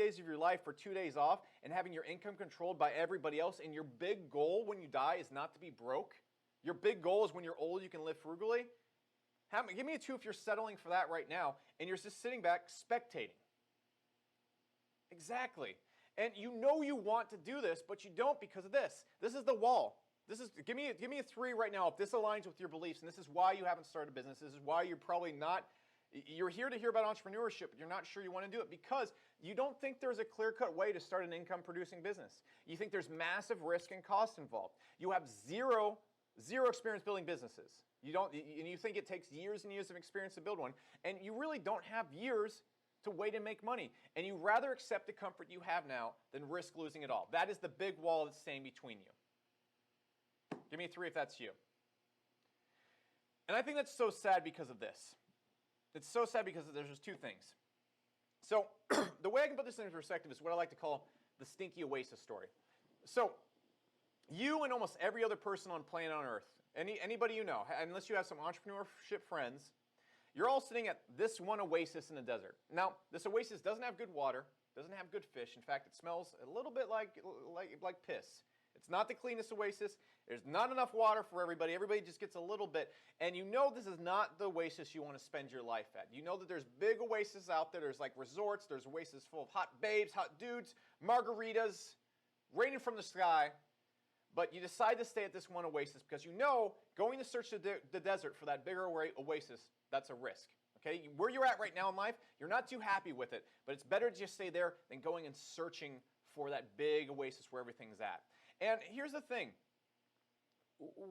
days of your life for 2 days off and having your income controlled by everybody else, and your big goal when you die is not to be broke? Your big goal is when you're old you can live frugally? Give me a 2 if you're settling for that right now and you're just sitting back spectating. Exactly. And you know you want to do this, but you don't because of this. This is the wall. Give me a 3 right now if this aligns with your beliefs, and this is why you haven't started a business. This is why you're probably not. You're here to hear about entrepreneurship, but you're not sure you want to do it because you don't think there's a clear-cut way to start an income-producing business. You think there's massive risk and cost involved. You have zero experience building businesses. And you think it takes years and years of experience to build one, and you really don't have years to wait and make money. And you rather accept the comfort you have now than risk losing it all. That is the big wall that's staying between you. Give me a 3 if that's you. And I think that's so sad because of this. It's so sad because there's just 2 things. So the way I can put this into perspective is what I like to call the stinky oasis story. So you and almost every other person on planet on Earth, anybody you know, unless you have some entrepreneurship friends, you're all sitting at this one oasis in the desert. Now, this oasis doesn't have good water, doesn't have good fish. In fact, it smells a little bit like piss. It's not the cleanest oasis. There's not enough water for everybody. Everybody just gets a little bit. And you know this is not the oasis you want to spend your life at. You know that there's big oases out there. There's like resorts. There's oases full of hot babes, hot dudes, margaritas, raining from the sky. But you decide to stay at this one oasis because you know going to search the desert for that bigger oasis, that's a risk. Okay? Where you're at right now in life, you're not too happy with it. But it's better to just stay there than going and searching for that big oasis where everything's at. And here's the thing.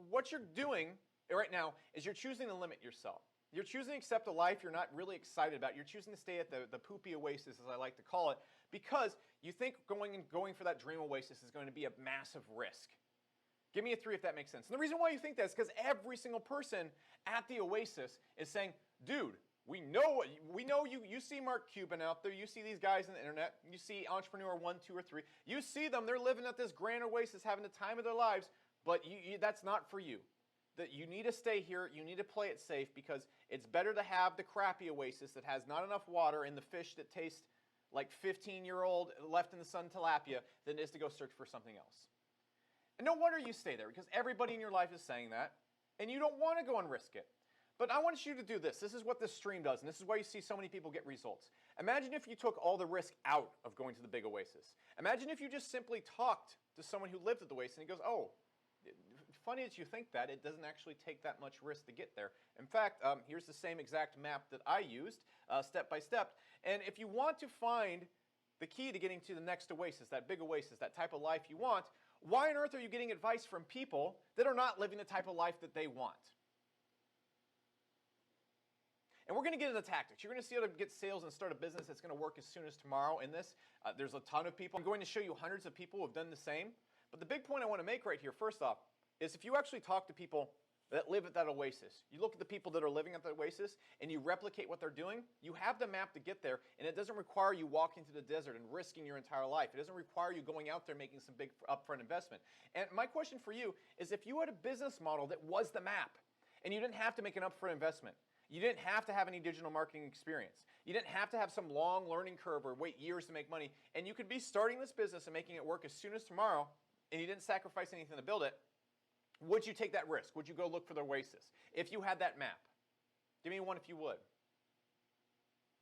What you're doing right now is you're choosing to limit yourself. You're choosing to accept a life you're not really excited about. You're choosing to stay at the poopy oasis, as I like to call it, because you think going for that dream oasis is going to be a massive risk. Give me a 3 if that makes sense. And the reason why you think that is because every single person at the oasis is saying, dude, we know you see Mark Cuban out there, you see these guys on the internet, you see Entrepreneur 1, 2, or 3, you see them, they're living at this grand oasis, having the time of their lives, but that's not for you. That you need to stay here, you need to play it safe because it's better to have the crappy oasis that has not enough water and the fish that taste like 15-year-old left in the sun tilapia than it is to go search for something else. And no wonder you stay there because everybody in your life is saying that and you don't want to go and risk it. But I want you to do this. This is what this stream does, and this is why you see so many people get results. Imagine if you took all the risk out of going to the big oasis. Imagine if you just simply talked to someone who lived at the oasis and he goes, oh, funny that you think that. It doesn't actually take that much risk to get there. In fact, here's the same exact map that I used, step by step. And if you want to find the key to getting to the next oasis, that big oasis, that type of life you want, why on earth are you getting advice from people that are not living the type of life that they want? And we're going to get into tactics. You're going to see how to get sales and start a business that's going to work as soon as tomorrow in this. There's a ton of people. I'm going to show you hundreds of people who have done the same. But the big point I want to make right here, first off, is if you actually talk to people that live at that oasis, you look at the people that are living at the oasis, and you replicate what they're doing, you have the map to get there, and it doesn't require you walking to the desert and risking your entire life. It doesn't require you going out there making some big upfront investment. And my question for you is if you had a business model that was the map, and you didn't have to make an upfront investment, you didn't have to have any digital marketing experience. You didn't have to have some long learning curve or wait years to make money. And you could be starting this business and making it work as soon as tomorrow, and you didn't sacrifice anything to build it. Would you take that risk? Would you go look for the oasis if you had that map? Give me 1 if you would.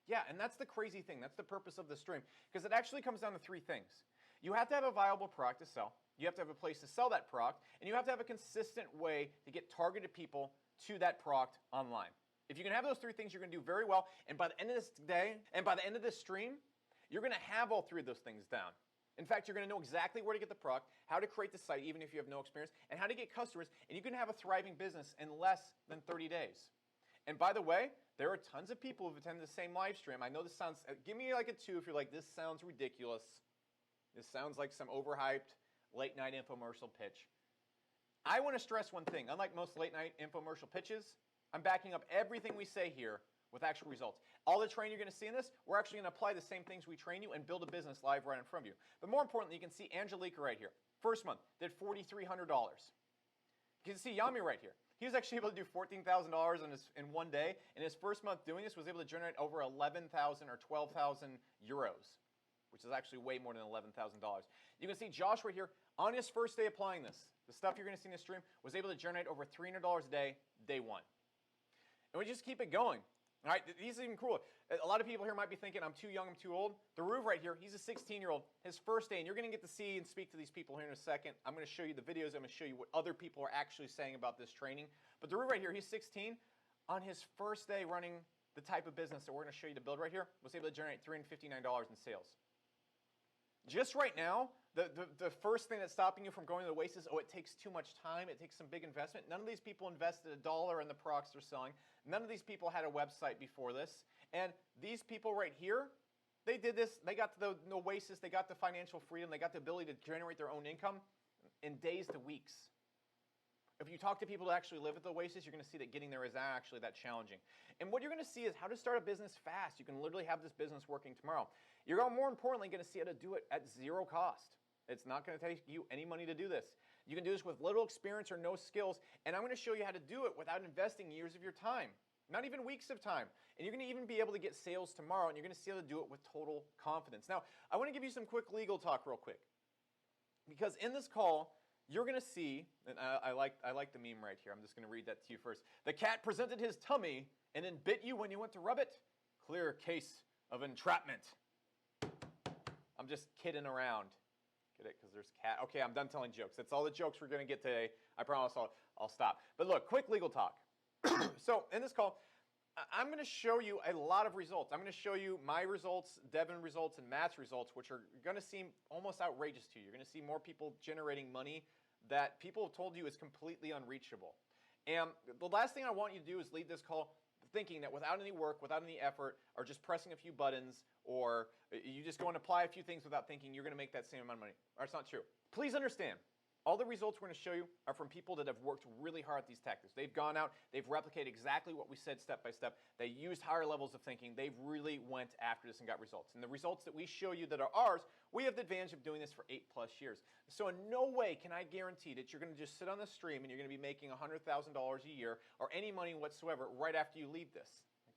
Yeah, and that's the crazy thing. That's the purpose of the stream. Because it actually comes down to 3 things. You have to have a viable product to sell. You have to have a place to sell that product. And you have to have a consistent way to get targeted people to that product online. If you can have those 3 things, you're going to do very well. And by the end of this day, and by the end of this stream, you're going to have all 3 of those things down. In fact, you're going to know exactly where to get the product, how to create the site, even if you have no experience, and how to get customers, and you can have a thriving business in less than 30 days. And by the way, there are tons of people who've attended the same live stream. I know this sounds, give me like a 2 if you're like, this sounds ridiculous. This sounds like some overhyped late night infomercial pitch. I want to stress one thing. Unlike most late night infomercial pitches, I'm backing up everything we say here with actual results. All the training you're going to see in this, we're actually going to apply the same things we train you and build a business live right in front of you. But more importantly, you can see Angelica right here. First month, did $4,300. You can see Yami right here. He was actually able to do $14,000 in 1 day. In his first month doing this, was able to generate over 11,000 or 12,000 euros. which is actually way more than $11,000. You can see Josh right here, on his first day applying this, the stuff you're going to see in the stream, was able to generate over $300 a day one. And we just keep it going. All right, these are even cooler. A lot of people here might be thinking, I'm too young, I'm too old. The Ruve right here, he's a 16-year-old, his first day, and you're going to get to see and speak to these people here in a second. I'm going to show you the videos. I'm going to show you what other people are actually saying about this training. But the Ruve right here, he's 16. On his first day running the type of business that we're going to show you to build right here, was able to generate $359 in sales. Just right now, the first thing that's stopping you from going to the oases, oh, it takes too much time, it takes some big investment. None of these people invested $1 in the products they're selling. None of these people had a website before this. And these people right here, they did this, they got to the oasis, they got the financial freedom, they got the ability to generate their own income in days to weeks. If you talk to people who actually live at the oasis, you're going to see that getting there is not actually that challenging. And what you're going to see is how to start a business fast. You can literally have this business working tomorrow. You're more importantly going to see how to do it at zero cost. It's not going to take you any money to do this. You can do this with little experience or no skills, and I'm going to show you how to do it without investing years of your time, not even weeks of time. And you're going to even be able to get sales tomorrow, and you're going to see how to do it with total confidence. Now, I want to give you some quick legal talk real quick, because in this call, you're going to see, and I like the meme right here. I'm just going to read that to you first. The cat presented his tummy and then bit you when you went to rub it. Clear case of entrapment. I'm just kidding around. Get it? Because there's cat. Okay, I'm done telling jokes. That's all the jokes we're going to get today. I promise I'll stop. But look, quick legal talk. So in this call, I'm going to show you a lot of results. I'm going to show you my results, Devin results, and Matt's results, which are going to seem almost outrageous to you. You're going to see more people generating money that people have told you is completely unreachable. And the last thing I want you to do is leave this call thinking that without any work, without any effort, or just pressing a few buttons, or you just go and apply a few things without thinking, you're going to make that same amount of money. That's not true. Please understand, all the results we're going to show you are from people that have worked really hard at these tactics. They've gone out, they've replicated exactly what we said step by step. They used higher levels of thinking. They've really went after this and got results. And the results that we show you that are ours, we have the advantage of doing this for 8+ years. So in no way can I guarantee that you're going to just sit on the stream and you're going to be making $100,000 a year or any money whatsoever right after you leave this.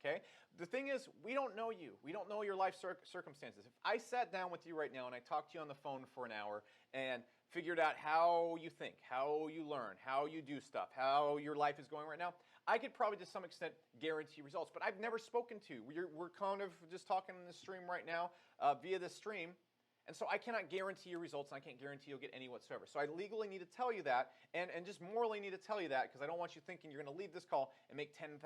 Okay? The thing is, we don't know you. We don't know your life circumstances. If I sat down with you right now and I talked to you on the phone for an hour and figured out how you think, how you learn, how you do stuff, how your life is going right now, I could probably to some extent guarantee results. But I've never spoken to you. We're kind of just talking in the stream right now via this stream. And so I cannot guarantee your results, and I can't guarantee you'll get any whatsoever. So I legally need to tell you that, and just morally need to tell you that, because I don't want you thinking you're going to leave this call and make $10,000.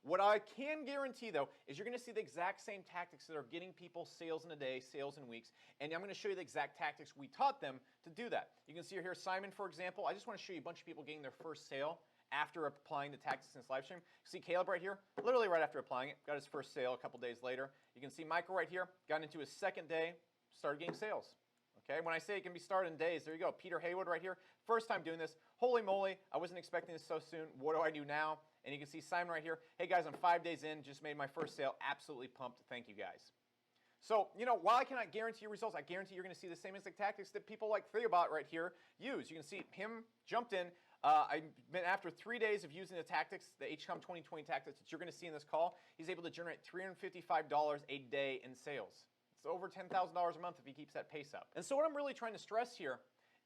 What I can guarantee, though, is you're going to see the exact same tactics that are getting people sales in a day, sales in weeks, and I'm going to show you the exact tactics we taught them to do that. You can see here Simon, for example. I just want to show you a bunch of people getting their first sale after applying the tactics in this live stream. See Caleb right here, literally right after applying it, got his first sale a couple days later. You can see Michael right here, got into his second day, started getting sales. Okay, when I say it can be started in days, there you go. Peter Haywood right here, first time doing this. Holy moly, I wasn't expecting this so soon. What do I do now? And you can see Simon right here. Hey guys, I'm 5 days in, just made my first sale. Absolutely pumped. Thank you guys. So, while I cannot guarantee your results, I guarantee you're going to see the same exact tactics that people like Theobot right here use. You can see him jumped in. I've been after 3 days of using the tactics, the HCOM 2020 tactics that you're going to see in this call. He's able to generate $355 a day in sales. It's over $10,000 a month if he keeps that pace up. And so what I'm really trying to stress here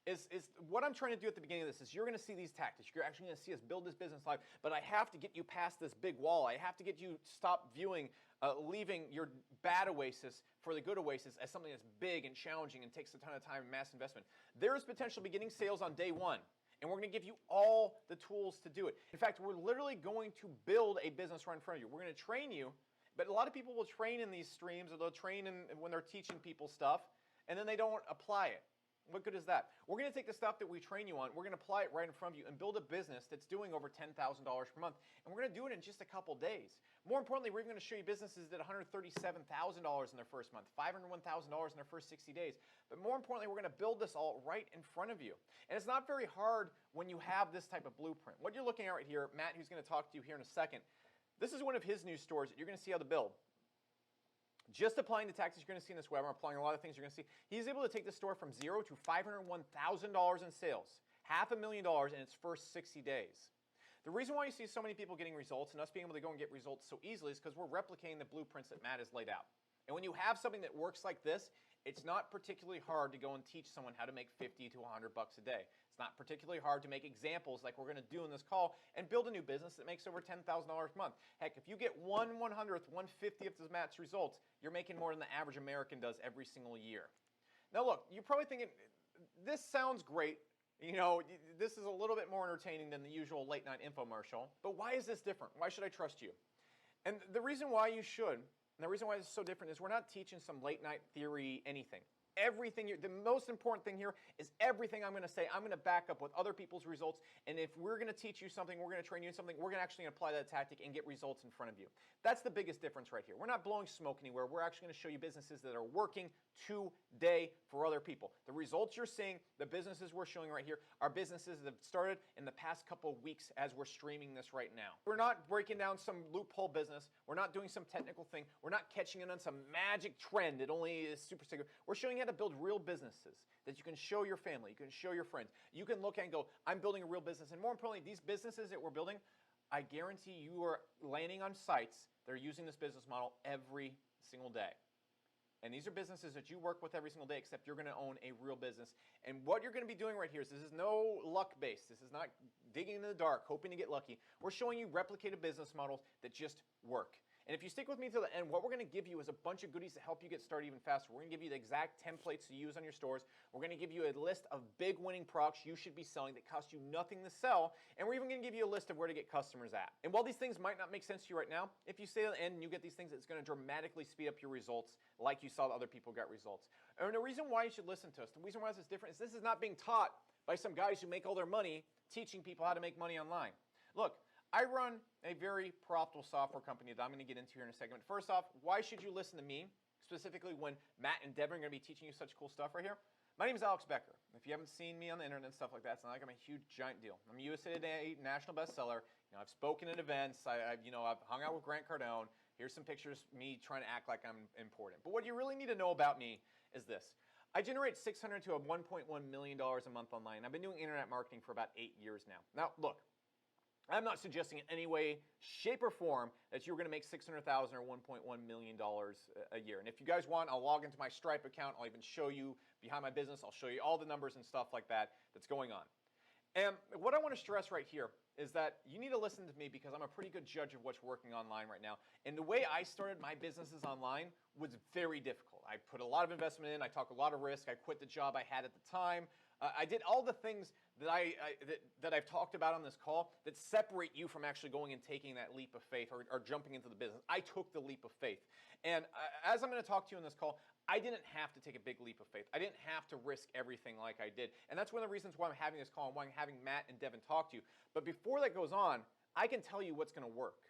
is what I'm trying to do at the beginning of this is you're going to see these tactics. You're actually going to see us build this business life, but I have to get you past this big wall. I have to get you stop viewing, leaving your bad oasis for the good oasis as something that's big and challenging and takes a ton of time and mass investment. There is potential beginning sales on day one, and we're going to give you all the tools to do it. In fact, we're literally going to build a business right in front of you. We're going to train you, but a lot of people will train in these streams, or they'll train when they're teaching people stuff, and then they don't apply it. What good is that? We're going to take the stuff that we train you on, we're going to apply it right in front of you and build a business that's doing over $10,000 per month. And we're going to do it in just a couple days. More importantly, we're even going to show you businesses that $137,000 in their first month, $501,000 in their first 60 days. But more importantly, we're going to build this all right in front of you. And it's not very hard when you have this type of blueprint. What you're looking at right here, Matt, who's going to talk to you here in a second, this is one of his new stores that you're going to see how to build. Just applying the tactics you're going to see in this webinar, applying a lot of things you're going to see, he's able to take the store from $0 to $501,000 in sales, $500,000 in its first 60 days. The reason why you see so many people getting results and us being able to go and get results so easily is because we're replicating the blueprints that Matt has laid out. And when you have something that works like this, It's not particularly hard to go and teach someone how to make 50 to 100 bucks a day. It's not particularly hard to make examples like we're going to do in this call and build a new business that makes over $10,000 a month. Heck, if you get 1/100th, 1/50th of Matt's results, you're making more than the average American does every single year. Now look, you're probably thinking, this sounds great. You know, this is a little bit more entertaining than the usual late night infomercial, but why is this different? Why should I trust you? And the reason why you should, and the reason why this is so different, is we're not teaching some late night theory anything. Everything, the most important thing here is everything I'm going to say, I'm going to back up with other people's results. And if we're going to teach you something, we're going to train you in something, we're going to actually apply that tactic and get results in front of you. That's the biggest difference right here. We're not blowing smoke anywhere. We're actually going to show you businesses that are working today for other people. The results you're seeing, the businesses we're showing right here, are businesses that have started in the past couple of weeks as we're streaming this right now. We're not breaking down some loophole business. We're not doing some technical thing. We're not catching in on some magic trend that only is super secret. We're showing you how to build real businesses that you can show your family, you can show your friends. You can look at and go, I'm building a real business. And more importantly, these businesses that we're building, I guarantee you are landing on sites that are using this business model every single day. And these are businesses that you work with every single day, except you're going to own a real business. And what you're going to be doing right here is, this is no luck based. This is not digging in the dark, hoping to get lucky. We're showing you replicated business models that just work. And if you stick with me to the end, what we're going to give you is a bunch of goodies to help you get started even faster. We're going to give you the exact templates to use on your stores. We're going to give you a list of big winning products you should be selling that cost you nothing to sell. And we're even going to give you a list of where to get customers at. And while these things might not make sense to you right now, if you stay to the end and you get these things, it's going to dramatically speed up your results like you saw that other people got results. And the reason why you should listen to us, the reason why this is different, is this is not being taught by some guys who make all their money teaching people how to make money online. Look, I run a very profitable software company that I'm going to get into here in a second. First off, why should you listen to me, specifically when Matt and Devin are going to be teaching you such cool stuff right here? My name is Alex Becker. If you haven't seen me on the internet and stuff like that, it's not like I'm a huge giant deal. I'm a USA Today national bestseller. You know, I've spoken at events. I've hung out with Grant Cardone. Here's some pictures of me trying to act like I'm important. But what you really need to know about me is this. I generate $600 to $1.1 million a month online. I've been doing internet marketing for about 8 years now. Now, look. I'm not suggesting in any way, shape, or form that you're going to make $600,000 or $1.1 million a year. And if you guys want, I'll log into my Stripe account. I'll even show you behind my business. I'll show you all the numbers and stuff like that that's going on. And what I want to stress right here is that you need to listen to me, because I'm a pretty good judge of what's working online right now. And the way I started my businesses online was very difficult. I put a lot of investment in. I took a lot of risk. I quit the job I had at the time. I did all the things that I've talked about on this call that separate you from actually going and taking that leap of faith or jumping into the business. I took the leap of faith. And as I'm going to talk to you in this call, I didn't have to take a big leap of faith. I didn't have to risk everything like I did. And that's one of the reasons why I'm having this call and why I'm having Matt and Devin talk to you. But before that goes on, I can tell you what's going to work,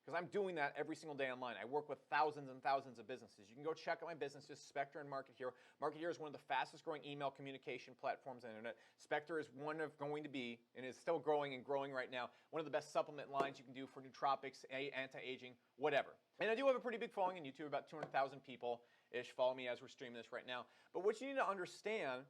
because I'm doing that every single day online. I work with thousands and thousands of businesses. You can go check out my businesses, Spectre and Market Hero. Market Hero is one of the fastest growing email communication platforms on the internet. Spectre is going to be, and is still growing and growing right now, one of the best supplement lines you can do for nootropics, anti-aging, whatever. And I do have a pretty big following on YouTube, about 200,000 people-ish follow me as we're streaming this right now. But what you need to understand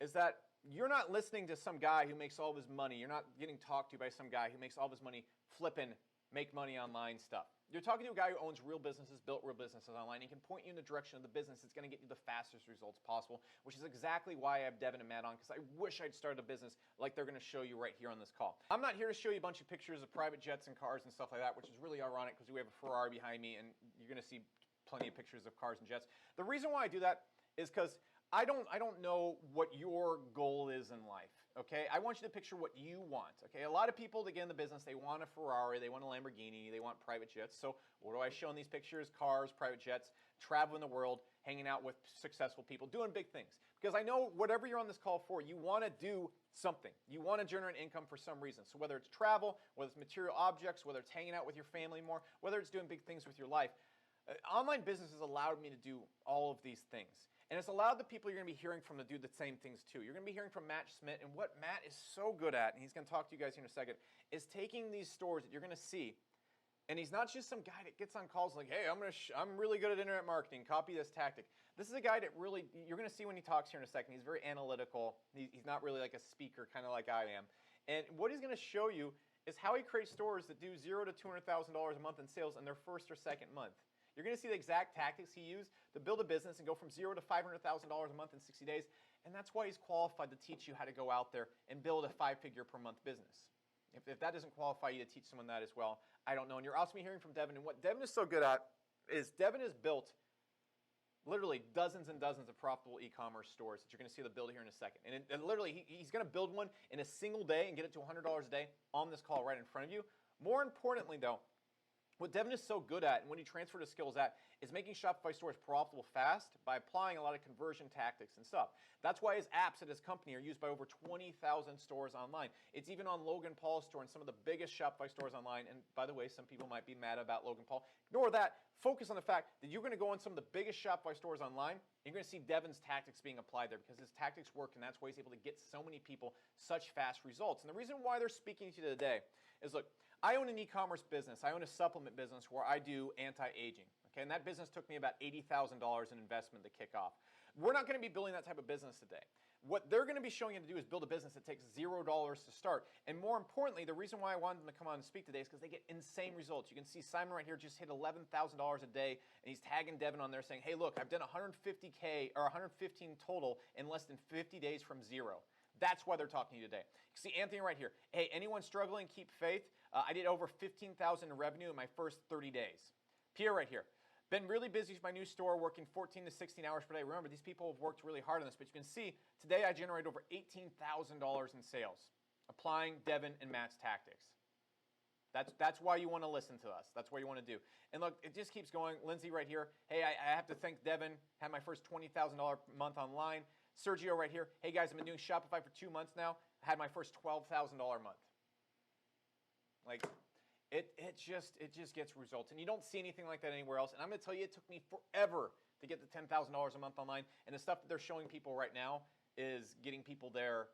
is that you're not listening to some guy who makes all of his money. You're not getting talked to by some guy who makes all of his money flipping make money online stuff. You're talking to a guy who owns real businesses, built real businesses online. He can point you in the direction of the business that's going to get you the fastest results possible, which is exactly why I have Devin and Matt on, because I wish I'd started a business like they're going to show you right here on this call. I'm not here to show you a bunch of pictures of private jets and cars and stuff like that, which is really ironic because we have a Ferrari behind me and you're going to see plenty of pictures of cars and jets. The reason why I do that is because I don't know what your goal is in life, okay? I want you to picture what you want, okay? A lot of people that get in the business, they want a Ferrari, they want a Lamborghini, they want private jets. So what do I show in these pictures? Cars, private jets, traveling the world, hanging out with successful people, doing big things. Because I know whatever you're on this call for, you want to do something. You want to generate income for some reason. So whether it's travel, whether it's material objects, whether it's hanging out with your family more, whether it's doing big things with your life, online business has allowed me to do all of these things. And it's allowed the people you're going to be hearing from to do the same things too. You're going to be hearing from Matt Schmidt, and what Matt is so good at, and he's going to talk to you guys here in a second, is taking these stores that you're going to see, and he's not just some guy that gets on calls like, hey, I'm really good at internet marketing, copy this tactic. This is a guy that really, you're going to see when he talks here in a second, he's very analytical. He's not really like a speaker, kind of like I am. And what he's going to show you is how he creates stores that do $0 to $200,000 a month in sales in their first or second month. You're going to see the exact tactics he used to build a business and go from $0 to $500,000 a month in 60 days. And that's why he's qualified to teach you how to go out there and build a 5-figure per month business. If that doesn't qualify you to teach someone that as well, I don't know. And you're also hearing from Devin, and what Devin is so good at is Devin has built literally dozens and dozens of profitable e-commerce stores that you're going to see the build here in a second. And literally, he's going to build one in a single day and get it to $100 a day on this call right in front of you. More importantly, though, what Devin is so good at and what he transferred his skills at is making Shopify stores profitable fast by applying a lot of conversion tactics and stuff. That's why his apps at his company are used by over 20,000 stores online. It's even on Logan Paul's store and some of the biggest Shopify stores online. And by the way, some people might be mad about Logan Paul. Ignore that. Focus on the fact that you're going to go on some of the biggest Shopify stores online. And you're going to see Devin's tactics being applied there because his tactics work, and that's why he's able to get so many people such fast results. And the reason why they're speaking to you today is, look, I own an e-commerce business. I own a supplement business where I do anti-aging. Okay, and that business took me about $80,000 in investment to kick off. We're not going to be building that type of business today. What they're going to be showing you to do is build a business that takes $0 to start. And more importantly, the reason why I wanted them to come on and speak today is because they get insane results. You can see Simon right here just hit $11,000 a day, and he's tagging Devin on there saying, hey, look, I've done 150K or 115 total in less than 50 days from zero. That's why they're talking to you today. See Anthony right here. Hey, anyone struggling, keep faith. I did over $15,000 in revenue in my first 30 days. Pierre right here. Been really busy with my new store, working 14 to 16 hours per day. Remember, these people have worked really hard on this, but you can see today I generated over $18,000 in sales, applying Devin and Matt's tactics. That's why you want to listen to us. That's what you want to do. And look, it just keeps going. Lindsay right here. Hey, I have to thank Devin. Had my first $20,000 month online. Sergio right here. Hey guys, I've been doing Shopify for 2 months now. I had my first $12,000 month. Like, it just gets results. And you don't see anything like that anywhere else. And I'm going to tell you, it took me forever to get to $10,000 a month online. And the stuff that they're showing people right now is getting people there.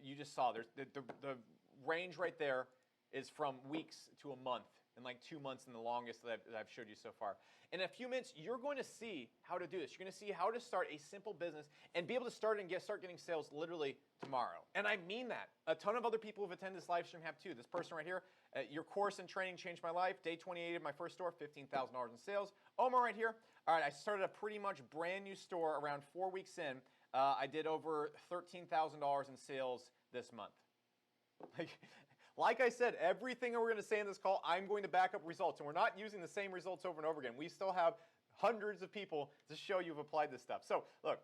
You just saw there's the range right there is from weeks to a month, and like 2 months in the longest that I've showed you so far. In a few minutes, you're going to see how to do this. You're going to see how to start a simple business and be able to start getting sales literally tomorrow. And I mean that. A ton of other people who've attended this live stream have too. This person right here, your course and training changed my life. Day 28 of my first store, $15,000 in sales. Omar right here. All right, I started a pretty much brand new store around 4 weeks in. I did over $13,000 in sales this month. Like I said, everything we're going to say in this call, I'm going to back up results. And we're not using the same results over and over again. We still have hundreds of people to show you've applied this stuff. So, look,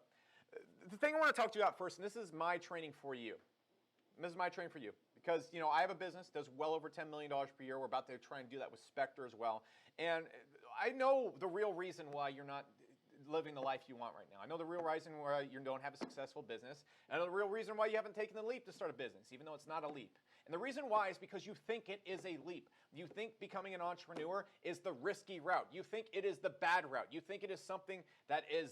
the thing I want to talk to you about first, and this is my training for you. This is my training for you. Because, you know, I have a business that does well over $10 million per year. We're about to try and do that with Spectre as well. And I know the real reason why you're not living the life you want right now. I know the real reason why you don't have a successful business. I know the real reason why you haven't taken the leap to start a business, even though it's not a leap. And the reason why is because you think it is a leap. You think becoming an entrepreneur is the risky route. You think it is the bad route. You think it is something that is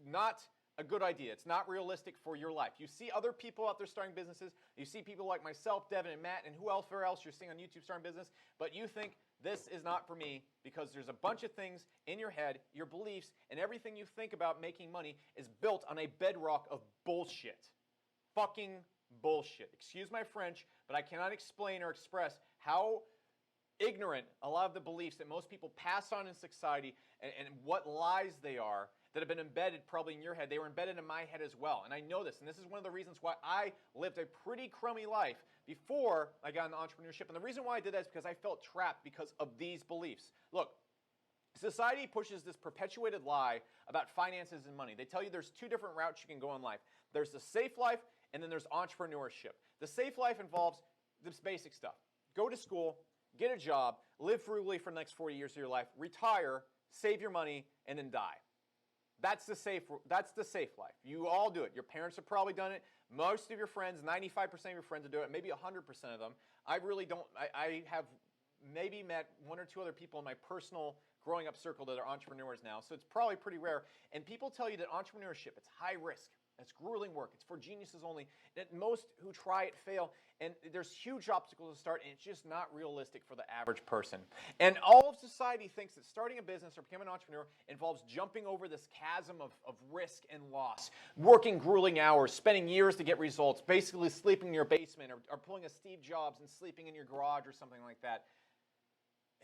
not a good idea. It's not realistic for your life. You see other people out there starting businesses. You see people like myself, Devin, and Matt, and who else you're seeing on YouTube starting business. But you think this is not for me because there's a bunch of things in your head, your beliefs, and everything you think about making money is built on a bedrock of bullshit. Fucking bullshit. Excuse my French, but I cannot explain or express how ignorant a lot of the beliefs that most people pass on in society and what lies they are that have been embedded probably in your head. They were embedded in my head as well. And I know this. And this is one of the reasons why I lived a pretty crummy life before I got into entrepreneurship. And the reason why I did that is because I felt trapped because of these beliefs. Look, society pushes this perpetuated lie about finances and money. They tell you there's two different routes you can go in life. There's the safe life, and then there's entrepreneurship. The safe life involves this basic stuff. Go to school, get a job, live frugally for the next 40 years of your life, retire, save your money, and then die. That's the safe life. You all do it. Your parents have probably done it. Most of your friends, 95% of your friends do it, maybe 100% of them. I really don't. I have maybe met one or two other people in my personal growing up circle that are entrepreneurs now, so it's probably pretty rare. And people tell you that entrepreneurship, it's high risk. It's grueling work. It's for geniuses only. That most who try it fail. And there's huge obstacles to start, and it's just not realistic for the average person. And all of society thinks that starting a business or becoming an entrepreneur involves jumping over this chasm of risk and loss, working grueling hours, spending years to get results, basically sleeping in your basement or pulling a Steve Jobs and sleeping in your garage or something like that.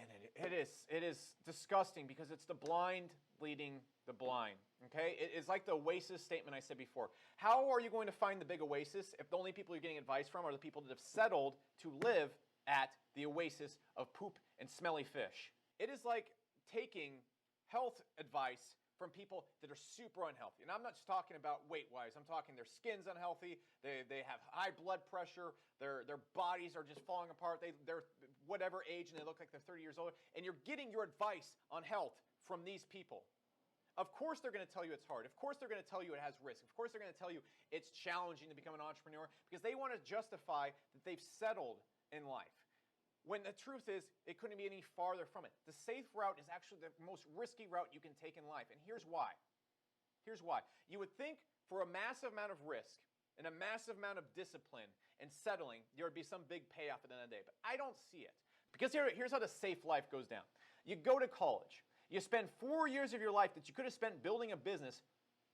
And it is disgusting because it's the blind leading the blind. Okay? It's like the oasis statement I said before. How are you going to find the big oasis if the only people you're getting advice from are the people that have settled to live at the oasis of poop and smelly fish? It is like taking health advice from people that are super unhealthy. And I'm not just talking about weight-wise. I'm talking their skin's unhealthy. They have high blood pressure. Their bodies are just falling apart. They're whatever age, and they look like they're 30 years old. And you're getting your advice on health from these people. Of course they're going to tell you it's hard. Of course they're going to tell you it has risk. Of course they're going to tell you it's challenging to become an entrepreneur because they want to justify that they've settled in life. When the truth is, it couldn't be any farther from it. The safe route is actually the most risky route you can take in life. And here's why. Here's why. You would think for a massive amount of risk and a massive amount of discipline and settling, there would be some big payoff at the end of the day. But I don't see it. Because here's how the safe life goes down. You go to college. You spend 4 years of your life that you could have spent building a business,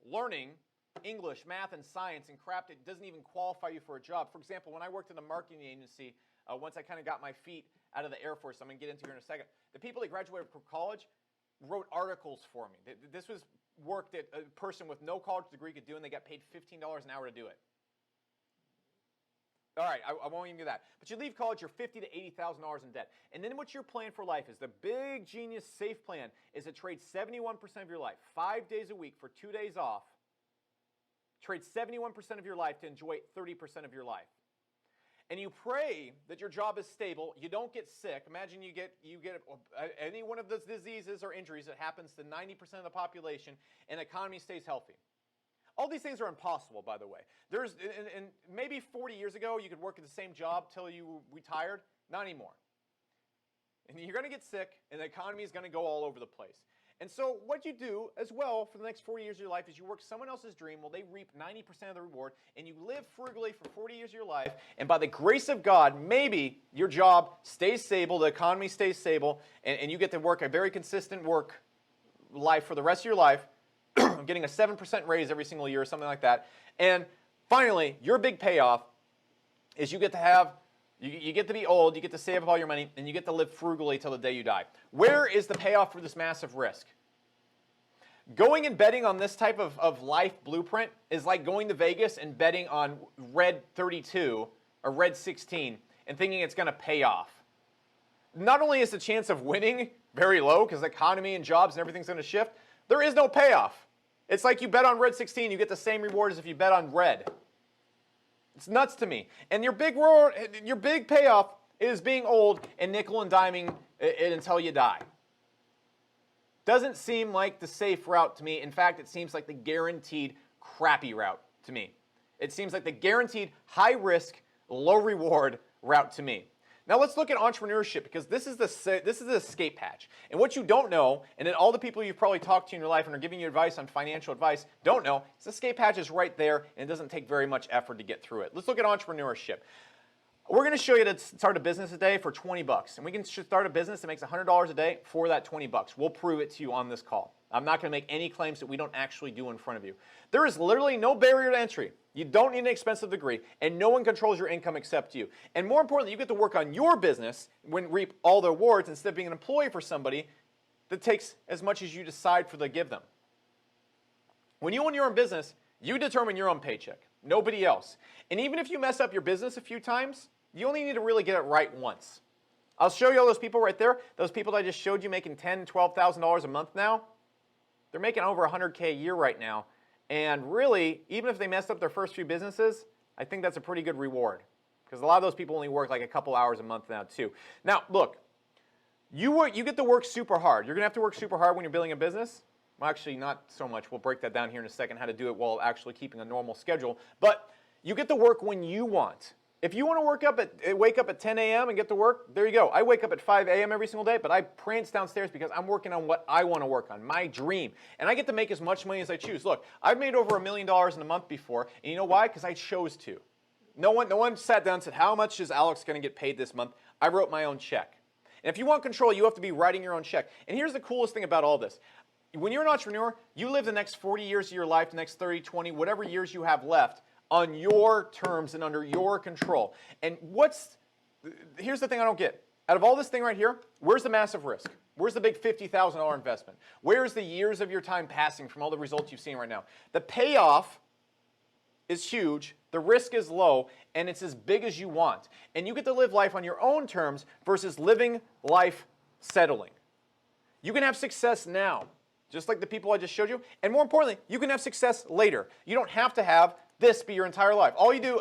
learning English, math, and science, and crap that doesn't even qualify you for a job. For example, when I worked in a marketing agency, once I kind of got my feet out of the Air Force, I'm going to get into here in a second, the people that graduated from college wrote articles for me. This was work that a person with no college degree could do, and they got paid $15 an hour to do it. All right, I won't even do that. But you leave college, you're $50,000 to $80,000 in debt. And then what your plan for life is, the big genius safe plan is to trade 71% of your life, 5 days a week for 2 days off. Trade 71% of your life to enjoy 30% of your life. And you pray that your job is stable, you don't get sick. Imagine you get any one of those diseases or injuries that happens to 90% of the population, and the economy stays healthy. All these things are impossible, by the way. And maybe 40 years ago, you could work at the same job till you retired. Not anymore. And you're going to get sick, and the economy is going to go all over the place. And so what you do as well for the next 40 years of your life is you work someone else's dream while they reap 90% of the reward, and you live frugally for 40 years of your life, and by the grace of God, maybe your job stays stable, the economy stays stable, and you get to work a very consistent work life for the rest of your life, getting a 7% raise every single year or something like that. And finally, your big payoff is you get to be old, you get to save up all your money, and you get to live frugally till the day you die. Where is the payoff for this massive risk? Going and betting on this type of life blueprint is like going to Vegas and betting on red 32 or red 16 and thinking it's going to pay off. Not only is the chance of winning very low because the economy and jobs and everything's going to shift, there is no payoff. It's like you bet on red 16, you get the same reward as if you bet on red. It's nuts to me. And your big payoff is being old and nickel and diming it until you die. Doesn't seem like the safe route to me. In fact, it seems like the guaranteed crappy route to me. It seems like the guaranteed high risk, low reward route to me. Now let's look at entrepreneurship because this is the escape hatch. And what you don't know, and then all the people you've probably talked to in your life and are giving you advice on financial advice don't know, is the escape hatch is right there and it doesn't take very much effort to get through it. Let's look at entrepreneurship. We're going to show you to start a business today for 20 bucks. And we can start a business that makes $100 a day for that 20 bucks. We'll prove it to you on this call. I'm not going to make any claims that we don't actually do in front of you. There is literally no barrier to entry. You don't need an expensive degree, and no one controls your income except you. And more importantly, you get to work on your business and reap all the rewards instead of being an employee for somebody that takes as much as you decide for to give them. When you own your own business, you determine your own paycheck, nobody else. And even if you mess up your business a few times, you only need to really get it right once. I'll show you all those people right there. Those people that I just showed you making $10,000, $12,000 a month now. They're making over $100K a year right now. And really, even if they messed up their first few businesses, I think that's a pretty good reward. Because a lot of those people only work like a couple hours a month now too. Now, look, you get to work super hard. You're going to have to work super hard when you're building a business. Well, actually, not so much. We'll break that down here in a second, how to do it while actually keeping a normal schedule. But you get to work when you want. If you want to wake up at 10 a.m. and get to work, there you go. I wake up at 5 a.m. every single day, but I prance downstairs because I'm working on what I want to work on, my dream. And I get to make as much money as I choose. Look, I've made over $1 million in a month before, and you know why? Because I chose to. No one sat down and said, how much is Alex going to get paid this month? I wrote my own check. And if you want control, you have to be writing your own check. And here's the coolest thing about all this. When you're an entrepreneur, you live the next 40 years of your life, the next 30, 20, whatever years you have left, on your terms and under your control. And here's the thing I don't get. out of all this thing right here, where's the massive risk? Where's the big $50,000 investment? Where's the years of your time passing from all the results you've seen right now? The payoff is huge, the risk is low, and it's as big as you want. And you get to live life on your own terms versus living life settling. You can have success now, just like the people I just showed you, and more importantly, you can have success later. You don't have to have this be your entire life. All you do,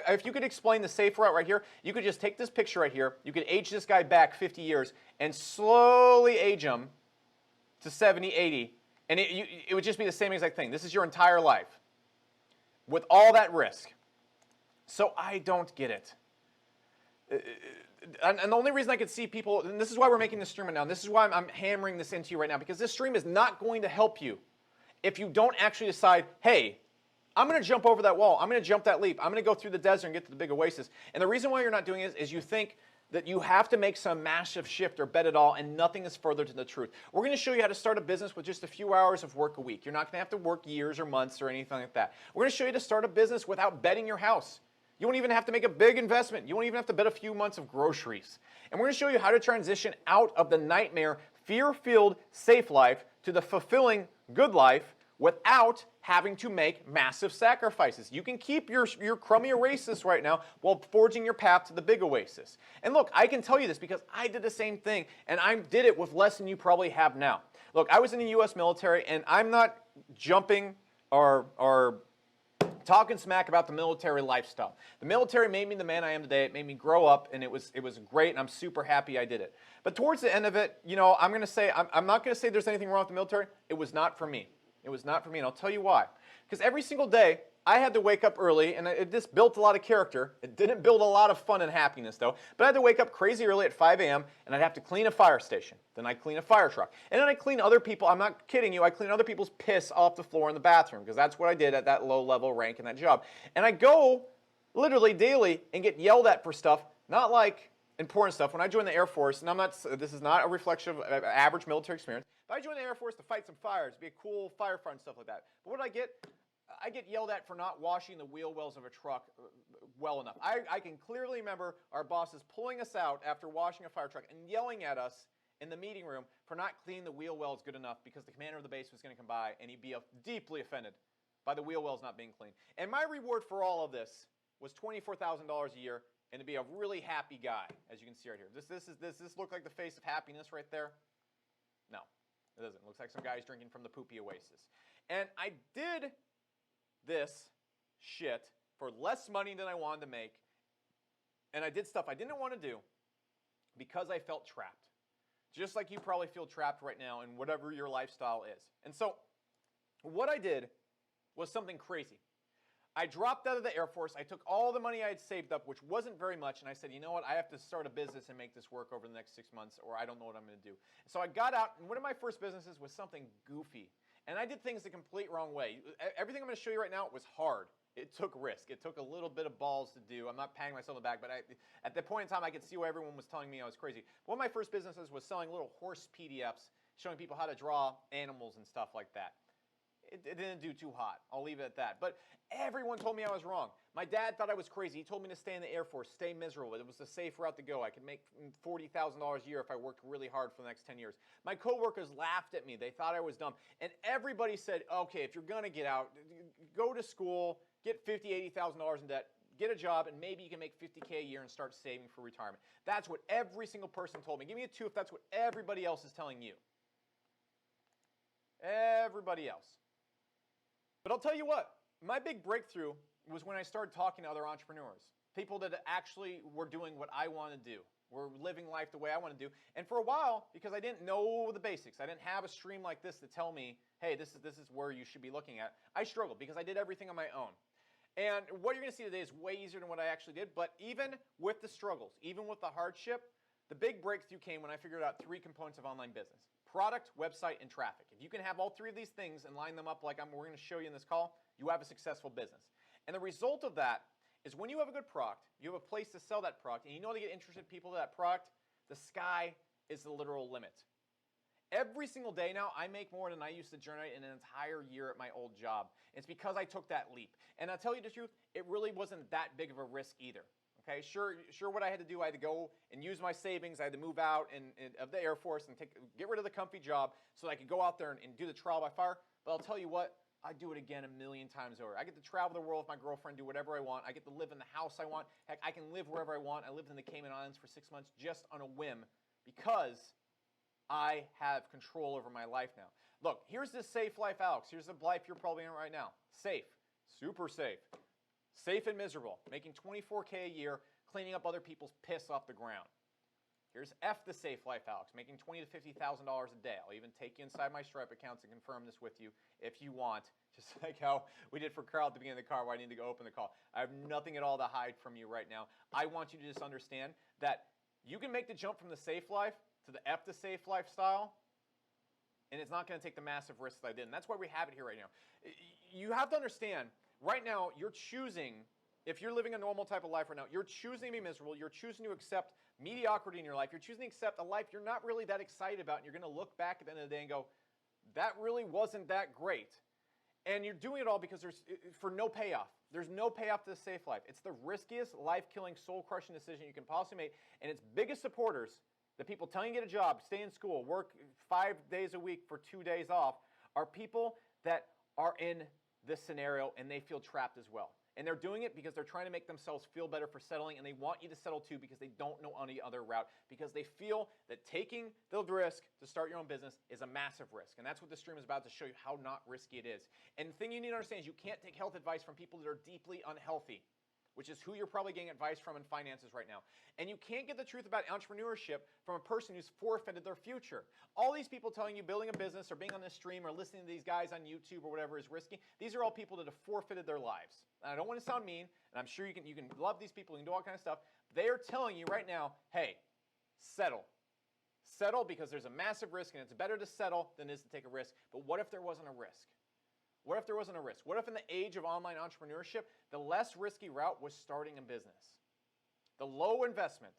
if you could explain the safe route right here, you could just take this picture right here, you could age this guy back 50 years, and slowly age him to 70, 80, and it would just be the same exact thing. This is your entire life, with all that risk. So I don't get it. And the only reason I could see people, and this is why we're making this stream right now, and this is why I'm hammering this into you right now, because this stream is not going to help you if you don't actually decide, hey, I'm going to jump over that wall. I'm going to jump that leap. I'm going to go through the desert and get to the big oasis. And the reason why you're not doing it is you think that you have to make some massive shift or bet it all, and nothing is further to the truth. We're going to show you how to start a business with just a few hours of work a week. You're not going to have to work years or months or anything like that. We're going to show you how to start a business without betting your house. You won't even have to make a big investment. You won't even have to bet a few months of groceries. And we're going to show you how to transition out of the nightmare, fear-filled, safe life to the fulfilling, good life without having to make massive sacrifices. You can keep your crummy oasis right now while forging your path to the big oasis. And look, I can tell you this because I did the same thing, and I did it with less than you probably have now. Look, I was in the U.S. military, and I'm not jumping or talking smack about the military lifestyle. The military made me the man I am today. It made me grow up, and it was great, and I'm super happy I did it. But towards the end of it, you know, I'm not going to say there's anything wrong with the military. It was not for me. It was not for me, and I'll tell you why. Because every single day, I had to wake up early, and it just built a lot of character. It didn't build a lot of fun and happiness, though. But I had to wake up crazy early at 5 a.m., and I'd have to clean a fire station. Then I'd clean a fire truck. And then I'd clean other people, I'm not kidding you, I'd clean other people's piss off the floor in the bathroom, because that's what I did at that low-level rank in that job. And I'd go literally daily and get yelled at for stuff, not like important stuff. When I joined the Air Force, and this is not a reflection of average military experience, but I joined the Air Force to fight some fires, be a cool firefighter and stuff like that. But what did I get? I get yelled at for not washing the wheel wells of a truck well enough. I can clearly remember our bosses pulling us out after washing a fire truck and yelling at us in the meeting room for not cleaning the wheel wells good enough because the commander of the base was going to come by and he'd be deeply offended by the wheel wells not being cleaned. And my reward for all of this was $24,000 a year and to be a really happy guy, as you can see right here. Does this look like the face of happiness right there? No, it doesn't. It looks like some guys drinking from the poopy oasis. And I did this shit for less money than I wanted to make, and I did stuff I didn't want to do because I felt trapped. Just like you probably feel trapped right now in whatever your lifestyle is. And so what I did was something crazy. I dropped out of the Air Force. I took all the money I had saved up, which wasn't very much, and I said, you know what, I have to start a business and make this work over the next 6 months, or I don't know what I'm going to do. So I got out, and one of my first businesses was something goofy. And I did things the complete wrong way. Everything I'm going to show you right now was hard. It took risk. It took a little bit of balls to do. I'm not patting myself on the back, but at that point in time, I could see why everyone was telling me I was crazy. One of my first businesses was selling little horse PDFs, showing people how to draw animals and stuff like that. It didn't do too hot. I'll leave it at that. But everyone told me I was wrong. My dad thought I was crazy. He told me to stay in the Air Force, stay miserable. It was the safe route to go. I could make $40,000 a year if I worked really hard for the next 10 years. My coworkers laughed at me. They thought I was dumb. And everybody said, okay, if you're going to get out, go to school, get $50,000, $80,000 in debt, get a job, and maybe you can make $50K a year and start saving for retirement. That's what every single person told me. Give me a 2 if that's what everybody else is telling you. Everybody else. But I'll tell you what, my big breakthrough was when I started talking to other entrepreneurs, people that actually were doing what I want to do, were living life the way I want to do. And for a while, because I didn't know the basics, I didn't have a stream like this to tell me, hey, this is where you should be looking at, I struggled because I did everything on my own. And what you're going to see today is way easier than what I actually did, but even with the struggles, even with the hardship, the big breakthrough came when I figured out 3 components of online business. Product, website, and traffic. If you can have all 3 of these things and line them up like we're going to show you in this call, you have a successful business. And the result of that is when you have a good product, you have a place to sell that product, and you know to get interested people to that product, the sky is the literal limit. Every single day now, I make more than I used to generate in an entire year at my old job. It's because I took that leap. And I'll tell you the truth, it really wasn't that big of a risk either. Okay, sure, what I had to do, I had to go and use my savings. I had to move out of the Air Force and get rid of the comfy job so that I could go out there and do the trial by fire. But I'll tell you what, I'd do it again a million times over. I get to travel the world with my girlfriend, do whatever I want. I get to live in the house I want. Heck, I can live wherever I want. I lived in the Cayman Islands for 6 months just on a whim because I have control over my life now. Look, here's this safe life, Alex. Here's the life you're probably in right now. Safe, super safe. Safe and miserable, making $24K a year, cleaning up other people's piss off the ground. Here's F the safe life, Alex, making $20,000 to $50,000 a day. I'll even take you inside my Stripe accounts and confirm this with you if you want, just like how we did for Carl at the beginning of the car where I need to go open the call. I have nothing at all to hide from you right now. I want you to just understand that you can make the jump from the safe life to the F the safe lifestyle, and it's not going to take the massive risks that I did. And that's why we have it here right now. You have to understand, right now, you're choosing, if you're living a normal type of life right now, you're choosing to be miserable. You're choosing to accept mediocrity in your life. You're choosing to accept a life you're not really that excited about. And you're going to look back at the end of the day and go, that really wasn't that great. And you're doing it all because for no payoff. There's no payoff to the safe life. It's the riskiest, life-killing, soul-crushing decision you can possibly make. And its biggest supporters, the people telling you to get a job, stay in school, work 5 days a week for 2 days off, are people that are in this scenario and they feel trapped as well. And they're doing it because they're trying to make themselves feel better for settling, and they want you to settle too because they don't know any other route, because they feel that taking the risk to start your own business is a massive risk. And that's what this stream is about, to show you how not risky it is. And the thing you need to understand is you can't take health advice from people that are deeply unhealthy, which is who you're probably getting advice from in finances right now. And you can't get the truth about entrepreneurship from a person who's forfeited their future. All these people telling you building a business or being on this stream or listening to these guys on YouTube or whatever is risky, these are all people that have forfeited their lives. And I don't want to sound mean, and I'm sure you can love these people, you can do all kind of stuff. They are telling you right now, hey, settle. Settle because there's a massive risk, and it's better to settle than it is to take a risk. But what if there wasn't a risk? What if there wasn't a risk? What if in the age of online entrepreneurship, the less risky route was starting a business? The low investment,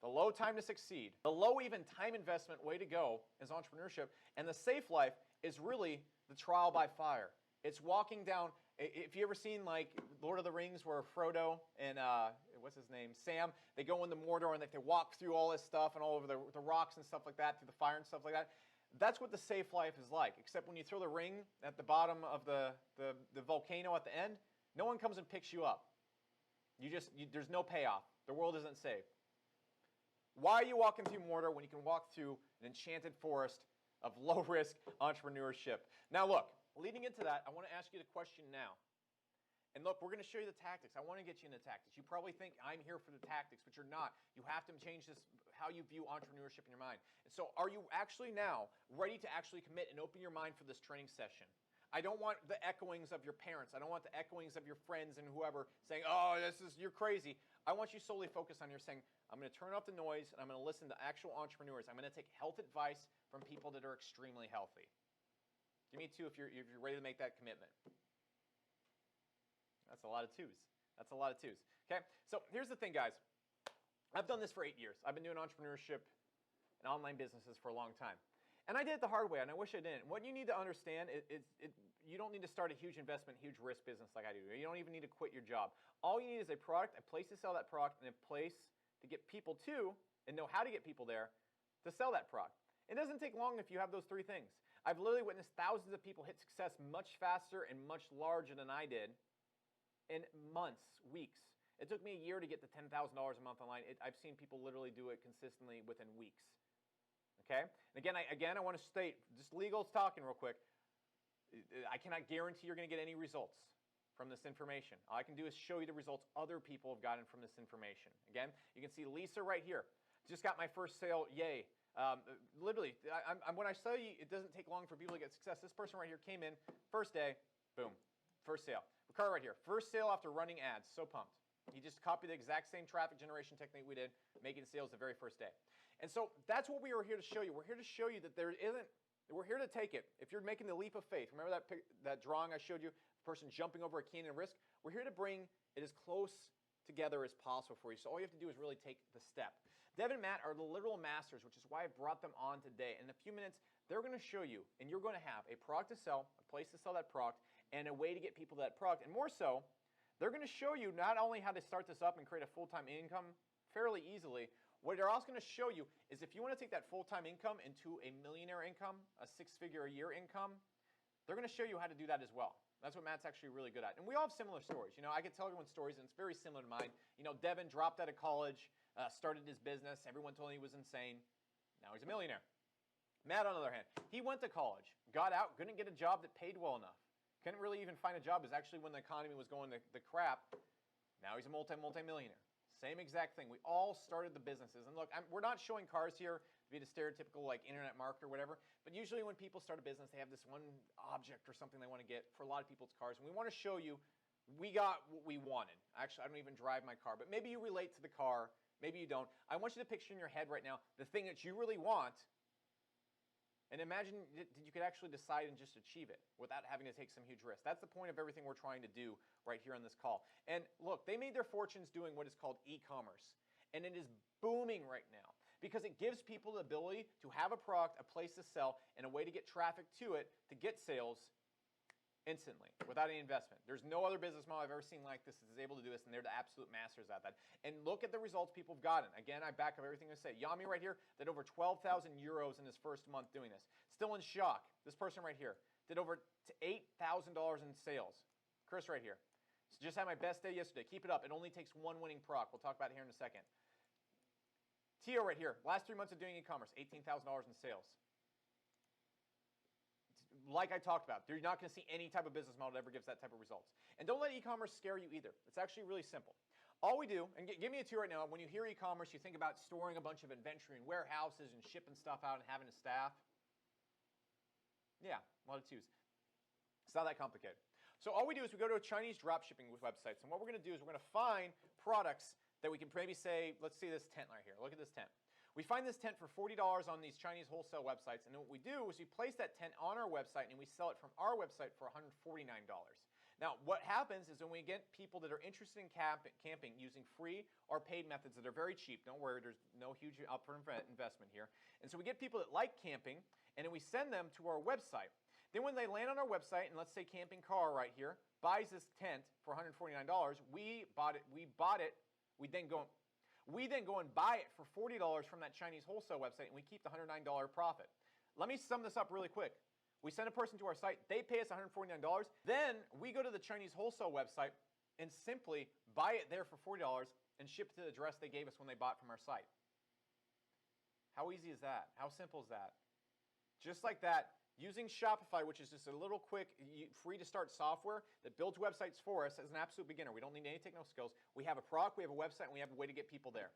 the low time to succeed, the low even time investment way to go is entrepreneurship. And the safe life is really the trial by fire. It's walking down, if you ever seen like Lord of the Rings where Frodo and, what's his name, Sam, they go into Mordor and they walk through all this stuff and all over the rocks and stuff like that, through the fire and stuff like that. That's what the safe life is like, except when you throw the ring at the bottom of the volcano at the end, no one comes and picks you up. There's no payoff. The world isn't safe. Why are you walking through Mordor when you can walk through an enchanted forest of low-risk entrepreneurship? Now look, leading into that, I want to ask you the question now. And look, we're going to show you the tactics. I want to get you into tactics. You probably think I'm here for the tactics, but you're not. You have to change this, how you view entrepreneurship in your mind. And so are you actually now ready to actually commit and open your mind for this training session? I don't want the echoings of your parents. I don't want the echoings of your friends and whoever saying, oh, you're crazy. I want you solely focused on your saying, I'm going to turn off the noise and I'm going to listen to actual entrepreneurs. I'm going to take health advice from people that are extremely healthy. Give me a 2 if you're ready to make that commitment. That's a lot of 2s. That's a lot of 2s. Okay? So here's the thing, guys. I've done this for 8 years. I've been doing entrepreneurship and online businesses for a long time. And I did it the hard way, and I wish I didn't. What you need to understand is you don't need to start a huge investment, huge risk business like I do. You don't even need to quit your job. All you need is a product, a place to sell that product, and a place to get people to, and know how to get people there, to sell that product. It doesn't take long if you have those 3 things. I've literally witnessed thousands of people hit success much faster and much larger than I did in months, weeks. It took me a year to get to $10,000 a month online. I've seen people literally do it consistently within weeks. Okay? And again, I want to state, just legal talking real quick, I cannot guarantee you're going to get any results from this information. All I can do is show you the results other people have gotten from this information. Again, you can see Lisa right here. Just got my first sale, yay. Literally, when I tell you it doesn't take long for people to get success, this person right here came in, first day, boom, first sale. Ricardo right here, first sale after running ads, so pumped. He just copied the exact same traffic generation technique we did, making sales the very first day. And so that's what we are here to show you. We're here to show you that we're here to take it. If you're making the leap of faith, remember that drawing I showed you, the person jumping over a canyon risk? We're here to bring it as close together as possible for you. So all you have to do is really take the step. Dev and Matt are the literal masters, which is why I brought them on today. In a few minutes, they're going to show you, and you're going to have a product to sell, a place to sell that product, and a way to get people to that product. And more so, They're going to show you not only how to start this up and create a full-time income fairly easily, what they're also going to show you is if you want to take that full-time income into a millionaire income, a six-figure a year income, they're going to show you how to do that as well. That's what Matt's actually really good at. And we all have similar stories. You know, I could tell everyone stories, and it's very similar to mine. You know, Devin dropped out of college, started his business. Everyone told him he was insane. Now he's a millionaire. Matt, on the other hand, he went to college, got out, couldn't get a job that paid well enough. Couldn't really even find a job. It was actually when the economy was going to the crap. Now he's a multi-millionaire. Same exact thing. We all started the businesses. And look, we're not showing cars here to be the stereotypical like internet marketer or whatever, but usually when people start a business, they have this one object or something they want to get. For a lot of people, it's cars. And we want to show you we got what we wanted. Actually, I don't even drive my car, but maybe you relate to the car. Maybe you don't. I want you to picture in your head right now the thing that you really want, and imagine that you could actually decide and just achieve it without having to take some huge risk. That's the point of everything we're trying to do right here on this call. And look, they made their fortunes doing what is called e-commerce. And it is booming right now because it gives people the ability to have a product, a place to sell, and a way to get traffic to it to get sales instantly without any investment. There's no other business model I've ever seen like this that is able to do this, and they're the absolute masters at that. And look at the results people have gotten. Again, I back up everything I say. Yami right here did over 12,000 euros in his first month doing this. Still in shock. This person right here did over $8,000 in sales. Chris right here. So just had my best day yesterday. Keep it up. It only takes one winning product. We'll talk about it here in a second. Tio right here. Last 3 months of doing e-commerce, $18,000 in sales. Like I talked about, you're not going to see any type of business model that ever gives that type of results. And don't let e-commerce scare you either. It's actually really simple. All we do, and give me a 2 right now, when you hear e-commerce, you think about storing a bunch of inventory in warehouses and shipping stuff out and having a staff. Yeah, a lot of 2s. It's not that complicated. So all we do is we go to a Chinese dropshipping websites, and what we're going to do is we're going to find products that we can maybe say, let's see this tent right here. Look at this tent. We find this tent for $40 on these Chinese wholesale websites, and then what we do is we place that tent on our website and we sell it from our website for $149. Now, what happens is when we get people that are interested in camping using free or paid methods that are very cheap, don't worry, there's no huge upfront investment here. And so we get people that like camping, and then we send them to our website. Then when they land on our website, and let's say Camping Car right here buys this tent for $149, we then go and buy it for $40 from that Chinese wholesale website, and we keep the $109 profit. Let me sum this up really quick. We send a person to our site, they pay us $149, then we go to the Chinese wholesale website and simply buy it there for $40 and ship it to the address they gave us when they bought from our site. How easy is that? How simple is that? Just like that, using Shopify, which is just a little quick, free-to-start software that builds websites for us as an absolute beginner. We don't need any technical skills. We have a product, we have a website, and we have a way to get people there.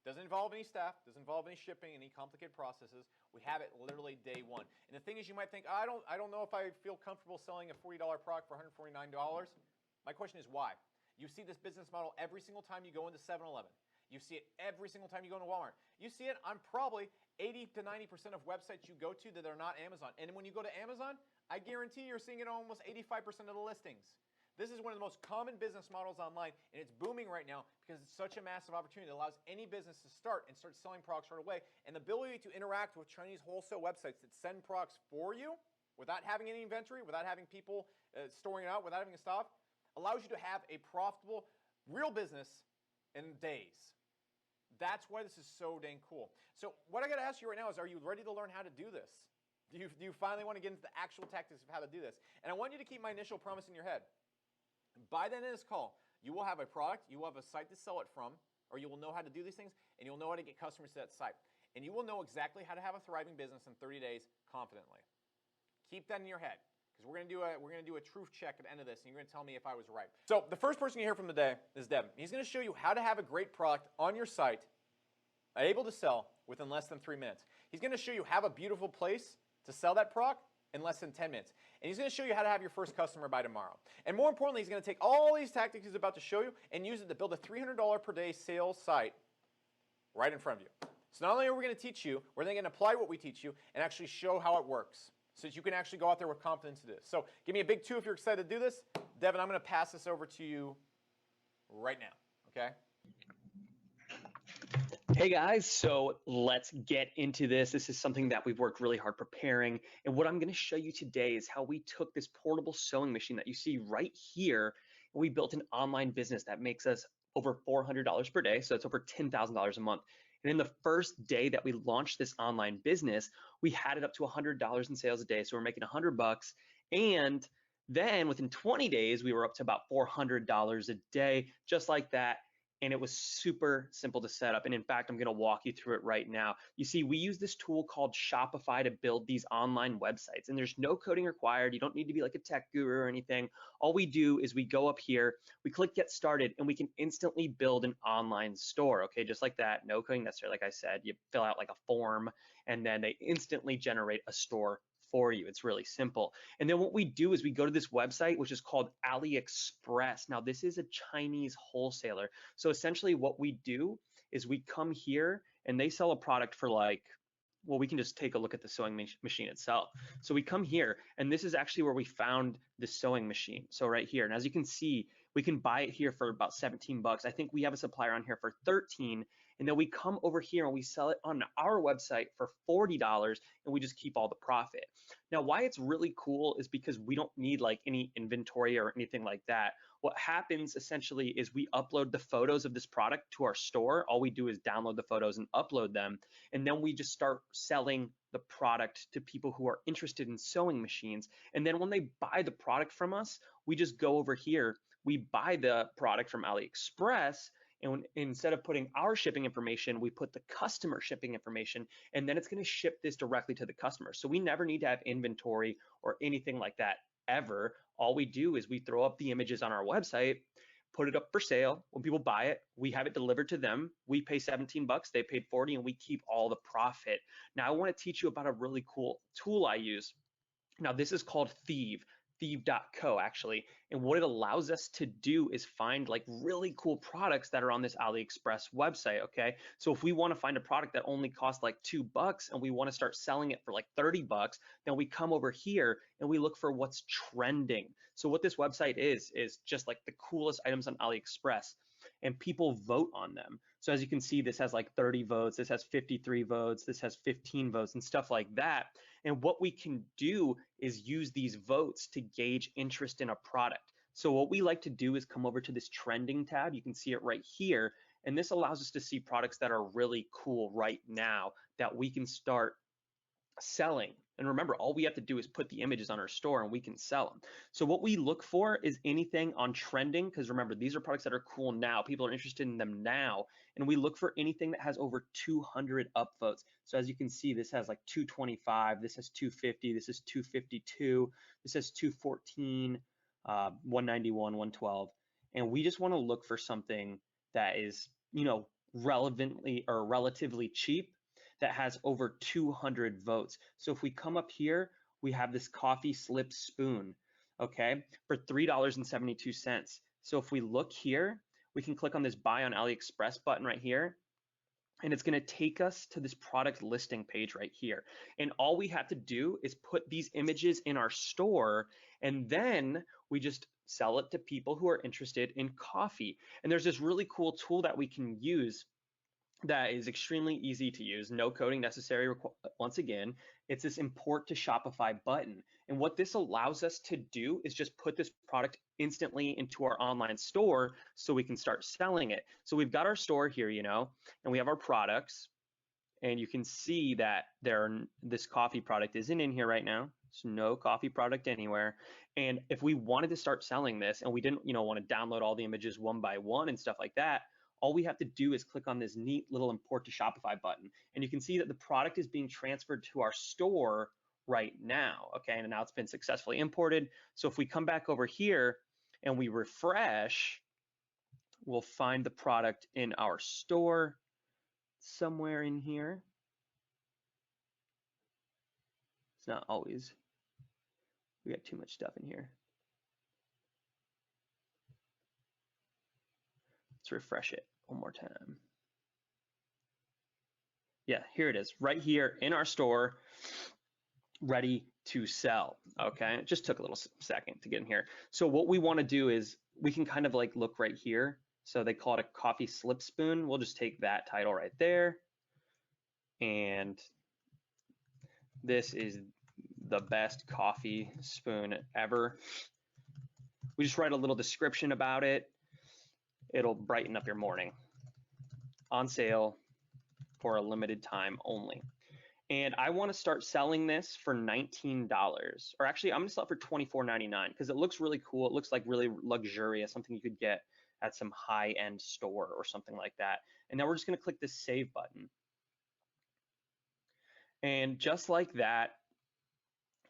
Doesn't involve any staff, doesn't involve any shipping, any complicated processes. We have it literally day one. And the thing is, you might think, I don't know if I feel comfortable selling a $40 product for $149. My question is why? You see this business model every single time you go into 7-Eleven. You see it every single time you go into Walmart. You see it on probably 80 to 90% of websites you go to that are not Amazon. And when you go to Amazon, I guarantee you're seeing it on almost 85% of the listings. This is one of the most common business models online, and it's booming right now because it's such a massive opportunity that allows any business to start selling products right away. And the ability to interact with Chinese wholesale websites that send products for you without having any inventory, without having people storing it out, without having a stop, allows you to have a profitable, real business in days. That's why this is so dang cool. So what I got to ask you right now is, are you ready to learn how to do this? Do you finally want to get into the actual tactics of how to do this? And I want you to keep my initial promise in your head. By the end of this call, you will have a product, you will have a site to sell it from, or you will know how to do these things, and you'll know how to get customers to that site. And you will know exactly how to have a thriving business in 30 days confidently. Keep that in your head, because we're going to do a truth check at the end of this, and you're going to tell me if I was right. So the first person you hear from today is Devin. He's going to show you how to have a great product on your site, able to sell within less than 3 minutes. He's going to show you how a beautiful place to sell that product in less than 10 minutes. And he's going to show you how to have your first customer by tomorrow. And more importantly, he's going to take all these tactics he's about to show you and use it to build a $300 per day sales site right in front of you. So not only are we going to teach you, we're then going to apply what we teach you and actually show how it works so that you can actually go out there with confidence to do this. So give me a big 2 if you're excited to do this. Devin, I'm going to pass this over to you right now, okay? Hey guys, so let's get into this. This is something that we've worked really hard preparing. And what I'm going to show you today is how we took this portable sewing machine that you see right here we built an online business that makes us over $400 per day. So it's over $10,000 a month. And in the first day that we launched this online business, we had it up to $100 in sales a day. So we're making $100. And then within 20 days, we were up to about $400 a day, just like that. And it was super simple to set up. And in fact, I'm going to walk you through it right now. You see, we use this tool called Shopify to build these online websites, and there's no coding required. You don't need to be like a tech guru or anything. All we do is we go up here, we click get started, and we can instantly build an online store. Okay, just like that, no coding necessary. Like I said, you fill out like a form, and then they instantly generate a store for you. It's really simple. And then what we do is we go to this website, which is called AliExpress. Now, this is a Chinese wholesaler. So essentially what we do is we come here and they sell a product for like, well, we can just take a look at the sewing machine itself. So we come here, and this is actually where we found the sewing machine. So right here, and as you can see, we can buy it here for about 17 bucks. I think we have a supplier on here for 13, and then we come over here and we sell it on our website for $40, and we just keep all the profit. Now, why it's really cool is because we don't need like any inventory or anything like that. What happens essentially is we upload the photos of this product to our store. All we do is download the photos and upload them, and then we just start selling the product to people who are interested in sewing machines. And then when they buy the product from us, we just go over here, we buy the product from AliExpress, and instead of putting our shipping information, we put the customer shipping information, and then it's going to ship this directly to the customer. So we never need to have inventory or anything like that ever. All we do is we throw up the images on our website, put it up for sale. When people buy it, we have it delivered to them. We pay 17 bucks, they paid 40, and we keep all the profit. Now I want to teach you about a really cool tool I use. Now this is called Thieve.co actually. And what it allows us to do is find like really cool products that are on this AliExpress website, okay? So if we want to find a product that only costs like $2 and we want to start selling it for like 30 bucks, then we come over here and we look for what's trending. So what this website is just like the coolest items on AliExpress, and people vote on them. So as you can see, this has like 30 votes, this has 53 votes, this has 15 votes and stuff like that. And what we can do is use these votes to gauge interest in a product. So what we like to do is come over to this trending tab. You can see it right here. And this allows us to see products that are really cool right now that we can start selling. And remember, all we have to do is put the images on our store and we can sell them. So what we look for is anything on trending, because remember, these are products that are cool now. People are interested in them now. And we look for anything that has over 200 upvotes. So as you can see, this has like 225, this has 250, this is 252, this has 214, 191, 112. And we just want to look for something that is, relevantly or relatively cheap, that has over 200 votes. So if we come up here, we have this coffee slip spoon, okay, for $3.72. So if we look here, we can click on this buy on AliExpress button right here, and it's going to take us to this product listing page right here. And all we have to do is put these images in our store, and then we just sell it to people who are interested in coffee. And there's this really cool tool that we can use that is extremely easy to use, no coding necessary. Once again, it's this import to Shopify button. And what this allows us to do is just put this product instantly into our online store so we can start selling it. So we've got our store here, and we have our products, and you can see that this coffee product isn't in here right now. There's no coffee product anywhere. And if we wanted to start selling this and we didn't, want to download all the images one by one and stuff like that, all we have to do is click on this neat little import to Shopify button. And you can see that the product is being transferred to our store right now, okay? And now it's been successfully imported. So if we come back over here and we refresh, we'll find the product in our store somewhere in here. It's not always, we got too much stuff in here. Let's refresh it one more time. Yeah, here it is, right here in our store, ready to sell, okay? It just took a little second to get in here. So what we wanna do is, we can kind of like look right here. So they call it a coffee slip spoon. We'll just take that title right there. And this is the best coffee spoon ever. We just write a little description about it. It'll brighten up your morning. On sale for a limited time only. And I want to start selling this for $19, or actually I'm going to sell it for $24.99 because it looks really cool. It looks like really luxurious, something you could get at some high-end store or something like that. And now we're just going to click this save button. And just like that,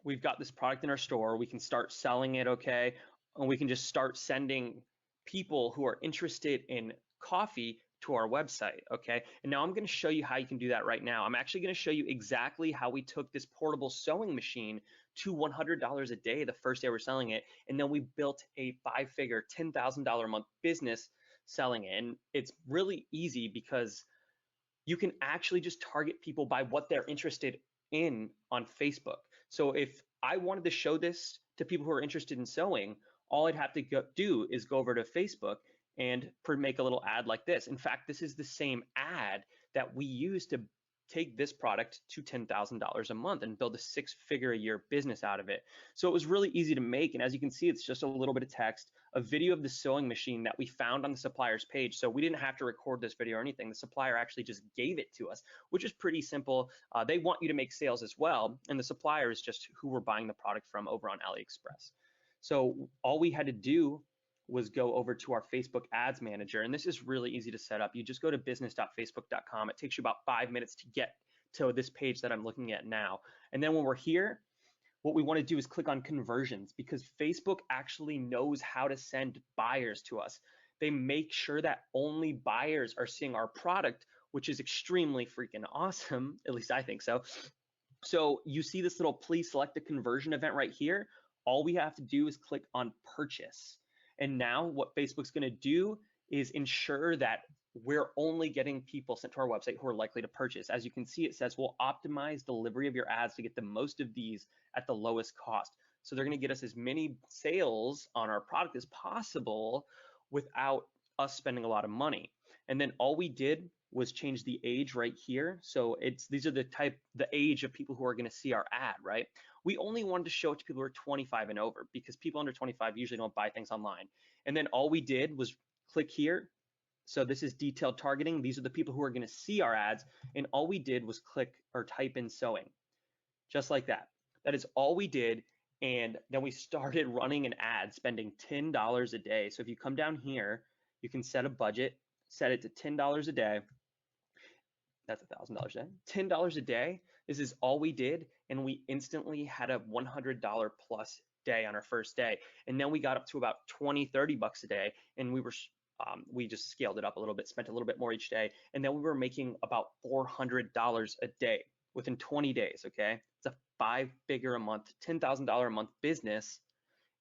we've got this product in our store. We can start selling it, okay? And we can just start sending people who are interested in coffee to our website, okay? And now I'm going to show you how you can do that right now. I'm actually going to show you exactly how we took this portable sewing machine to $100 a day the first day we're selling it, and then we built a 5-figure, $10,000 a month business selling it. And it's really easy because you can actually just target people by what they're interested in on Facebook. So if I wanted to show this to people who are interested in sewing, all I'd have to do is go over to Facebook and make a little ad like this. In fact, this is the same ad that we use to take this product to $10,000 a month and build a 6-figure a year business out of it. So it was really easy to make. And as you can see, it's just a little bit of text, a video of the sewing machine that we found on the supplier's page. So we didn't have to record this video or anything. The supplier actually just gave it to us, which is pretty simple. They want you to make sales as well. And the supplier is just who we're buying the product from over on AliExpress. So all we had to do was go over to our Facebook ads manager. And this is really easy to set up. You just go to business.facebook.com. It takes you about 5 minutes to get to this page that I'm looking at now. And then when we're here, what we want to do is click on conversions, because Facebook actually knows how to send buyers to us. They make sure that only buyers are seeing our product, which is extremely freaking awesome. At least I think so. So you see this little please select a conversion event right here. All we have to do is click on purchase. And now what Facebook's going to do is ensure that we're only getting people sent to our website who are likely to purchase. As you can see, it says we'll optimize delivery of your ads to get the most of these at the lowest cost. So they're going to get us as many sales on our product as possible without us spending a lot of money. And then all we did was change the age right here. So these are the age of people who are going to see our ad, right? We only wanted to show it to people who are 25 and over, because people under 25 usually don't buy things online. And then all we did was click here. So this is detailed targeting. These are the people who are going to see our ads. And all we did was click or type in sewing, just like that. That is all we did. And then we started running an ad spending $10 a day. So if you come down here, you can set a budget, set it to $10 a day. That's $1,000 a day. $10 a day. This is all we did, and we instantly had a $100 plus day on our first day. And then we got up to about 20, 30 bucks a day, and we just scaled it up a little bit, spent a little bit more each day, and then we were making about $400 a day within 20 days. Okay, it's a 5-figure a month, $10,000 a month business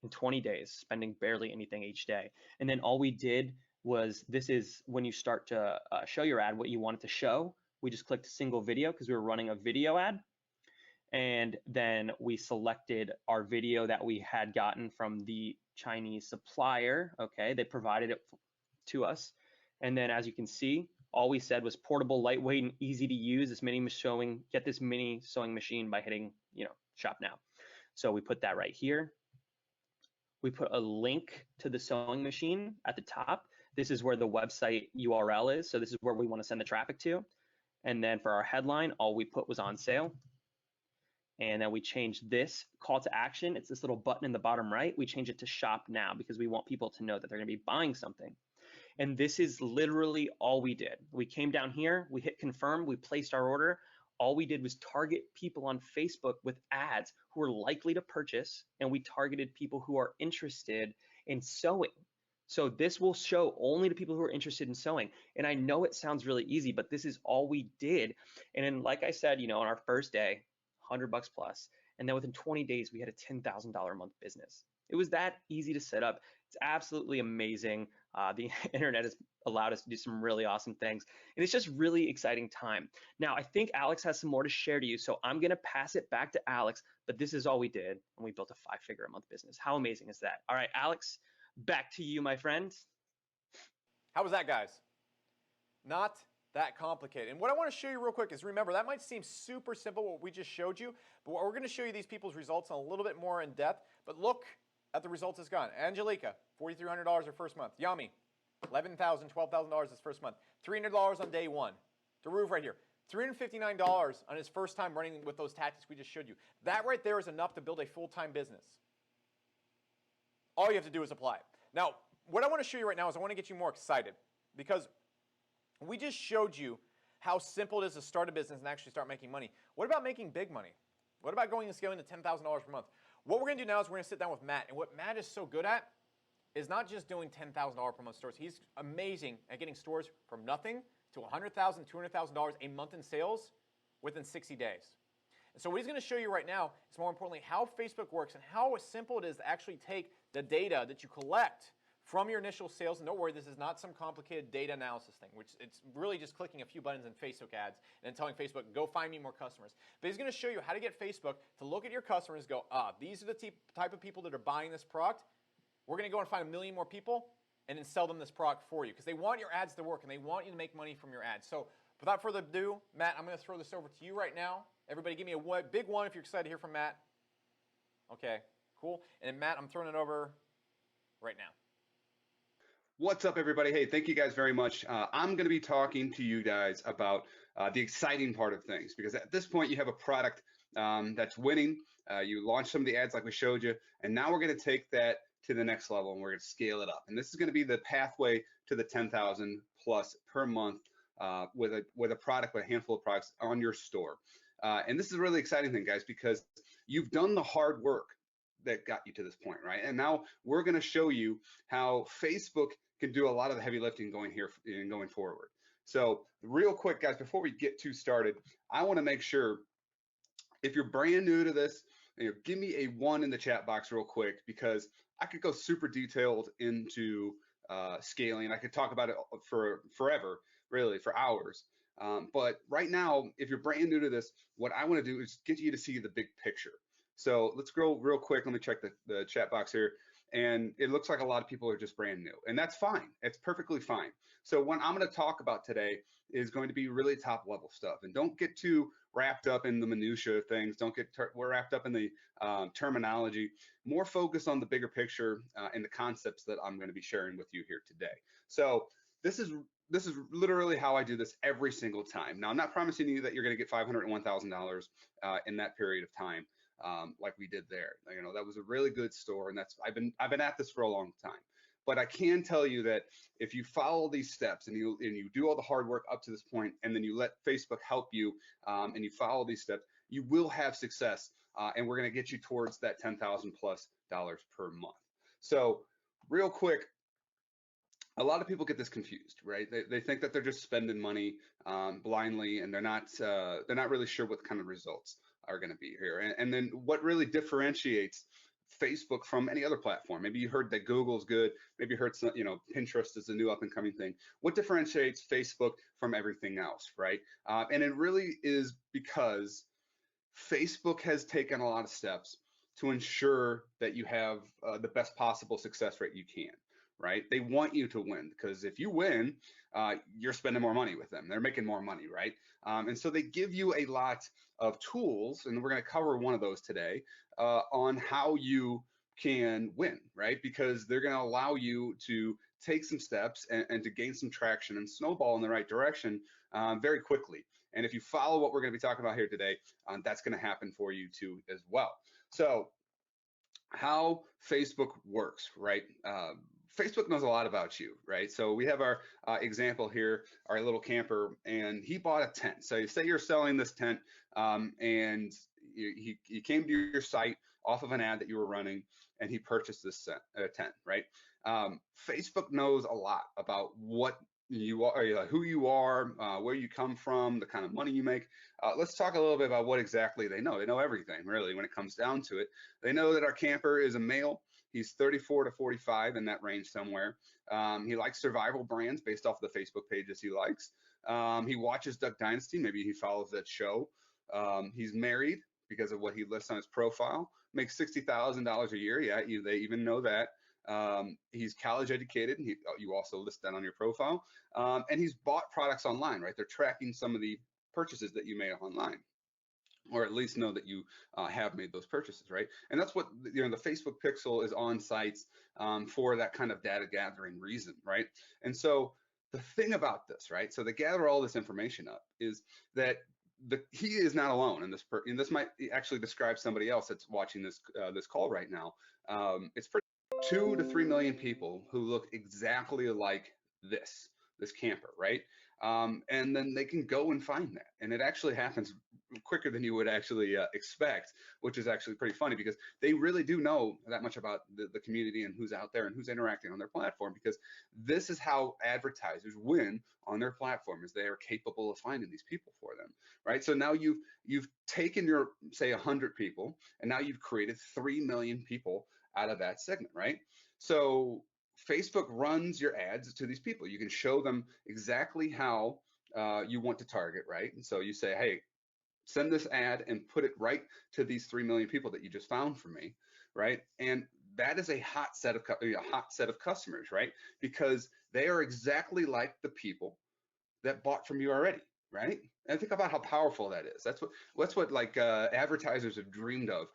in 20 days, spending barely anything each day. And then all we did was, this is when you start to show your ad what you want it to show. We just clicked single video because we were running a video ad. And then we selected our video that we had gotten from the Chinese supplier. Okay, they provided it to us. And then as you can see, all we said was portable, lightweight, and easy to use. Get this mini sewing machine by hitting, shop now. So we put that right here. We put a link to the sewing machine at the top. This is where the website URL is. So this is where we want to send the traffic to. And then for our headline, all we put was on sale. And then we changed this call to action. It's this little button in the bottom right. We change it to shop now because we want people to know that they're going to be buying something. And this is literally all we did. We came down here, we hit confirm, we placed our order. All we did was target people on Facebook with ads who are likely to purchase, and we targeted people who are interested in sewing. So this will show only to people who are interested in sewing. And I know it sounds really easy, but this is all we did. And then, like I said, on our first day, $100 plus, and then within 20 days, we had a $10,000 a month business. It was that easy to set up. It's absolutely amazing. The internet has allowed us to do some really awesome things, and it's just really exciting time. Now, I think Alex has some more to share to you, so I'm going to pass it back to Alex, but this is all we did, and we built a 5-figure a month business. How amazing is that? All right, Alex, back to you, my friend. How was that, guys? Not that complicated. And what I want to show you real quick is, remember, that might seem super simple what we just showed you, but we're going to show you these people's results in a little bit more in depth. But look at the results it's gone. Angelica, $4,300 her first month. Yami, $11,000, $12,000 his first month. $300 on day one. Daruv right here, $359 on his first time running with those tactics we just showed you. That right there is enough to build a full-time business. All you have to do is apply it. Now, what I want to show you right now is I want to get you more excited because we just showed you how simple it is to start a business and actually start making money. What about making big money? What about going and scaling to $10,000 per month? What we're going to do now is we're going to sit down with Matt, and what Matt is so good at is not just doing $10,000 per month stores. He's amazing at getting stores from nothing to $100,000, $200,000 a month in sales within 60 days. And so what he's going to show you right now is, more importantly, how Facebook works and how simple it is to actually take the data that you collect from your initial sales. And don't worry, this is not some complicated data analysis thing, which it's really just clicking a few buttons in Facebook ads and then telling Facebook, go find me more customers. But he's going to show you how to get Facebook to look at your customers and go, these are the type of people that are buying this product. We're going to go and find 1 million more people and then sell them this product for you because they want your ads to work and they want you to make money from your ads. So without further ado, Matt, I'm going to throw this over to you right now. Everybody give me a big one if you're excited to hear from Matt. Okay, cool. And Matt, I'm throwing it over right now. What's up, everybody? Hey, thank you guys very much. I'm going to be talking to you guys about the exciting part of things, because at this point you have a product that's winning. You launched some of the ads like we showed you, and now we're going to take that to the next level and we're going to scale it up. And this is going to be the pathway to the 10,000 plus per month with a product, with a handful of products on your store. And this is a really exciting thing, guys, because you've done the hard work that got you to this point, right? And now we're going to show you how Facebook can do a lot of the heavy lifting going forward. So real quick, guys, before we get too started, I want to make sure, if you're brand new to this, give me a 1 in the chat box real quick, because I could go super detailed into scaling. I could talk about it for forever, really, for hours. But right now, if you're brand new to this, what I want to do is get you to see the big picture. So let's go real quick. Let me check the chat box here. And it looks like a lot of people are just brand new, and that's fine. It's perfectly fine. So what I'm going to talk about today is going to be really top level stuff, and don't get too wrapped up in the minutia of things. Don't get wrapped up in the terminology. More focus on the bigger picture and the concepts that I'm going to be sharing with you here today. So this is literally how I do this every single time. Now, I'm not promising you that you're going to get $500 and $1,000 in that period of time. Like we did there. That was a really good store, and I've been at this for a long time. But I can tell you that if you follow these steps and you do all the hard work up to this point, and then you let Facebook help you, and you follow these steps, you will have success. And we're going to get you towards that $10,000+ per month. So real quick, a lot of people get this confused, right? They think that they're just spending money blindly, and they're not really sure what kind of results are going to be here. And then what really differentiates Facebook from any other platform? Maybe you heard that Google's good. Maybe you heard some, Pinterest is a new up and coming thing. What differentiates Facebook from everything else, right? And it really is because Facebook has taken a lot of steps to ensure that you have the best possible success rate you can. Right? They want you to win, because if you win, you're spending more money with them. They're making more money, right? And so they give you a lot of tools, and we're going to cover one of those today on how you can win, right? Because they're going to allow you to take some steps and to gain some traction and snowball in the right direction very quickly. And if you follow what we're going to be talking about here today, that's going to happen for you too as well. So how Facebook works, right? Facebook knows a lot about you, right? So we have our example here, our little camper, and he bought a tent. So you say you're selling this tent, and he came to your site off of an ad that you were running, and he purchased this tent, right? Facebook knows a lot about what you are, who you are, where you come from, the kind of money you make. Let's talk a little bit about what exactly they know. They know everything, really, when it comes down to it. They know that our camper is a male. He's 34 to 45, in that range somewhere. He likes survival brands based off the Facebook pages he likes. He watches Duck Dynasty. Maybe he follows that show. He's married because of what he lists on his profile. Makes $60,000 a year. Yeah, they even know that. He's college educated. You also list that on your profile. And he's bought products online, right? They're tracking some of the purchases that you made online. or at least know that you have made those purchases, right? And that's what, you know, the Facebook pixel is on sites for that kind of data gathering reason, right? And so the thing about this, right? So they gather all this information up is that he is not alone, and this might actually describe somebody else that's watching this this call right now. It's pretty 2 to 3 million people who look exactly like this camper, right? And then they can go and find that, and it actually happens quicker than you would actually expect, which is actually pretty funny because they really do know that much about the community and who's out there and who's interacting on their platform, because this is how advertisers win on their platform, is they are capable of finding these people for them, right? So now you've taken your, say, 100 people, and now you've created 3 million people out of that segment, right? So Facebook runs your ads to these people. You can show them exactly how you want to target, right? And so you say, hey, send this ad and put it right to these 3 million people that you just found for me, right? And that is a hot set of customers, right? Because they are exactly like the people that bought from you already, right? And think about how powerful that is. That's what like advertisers have dreamed of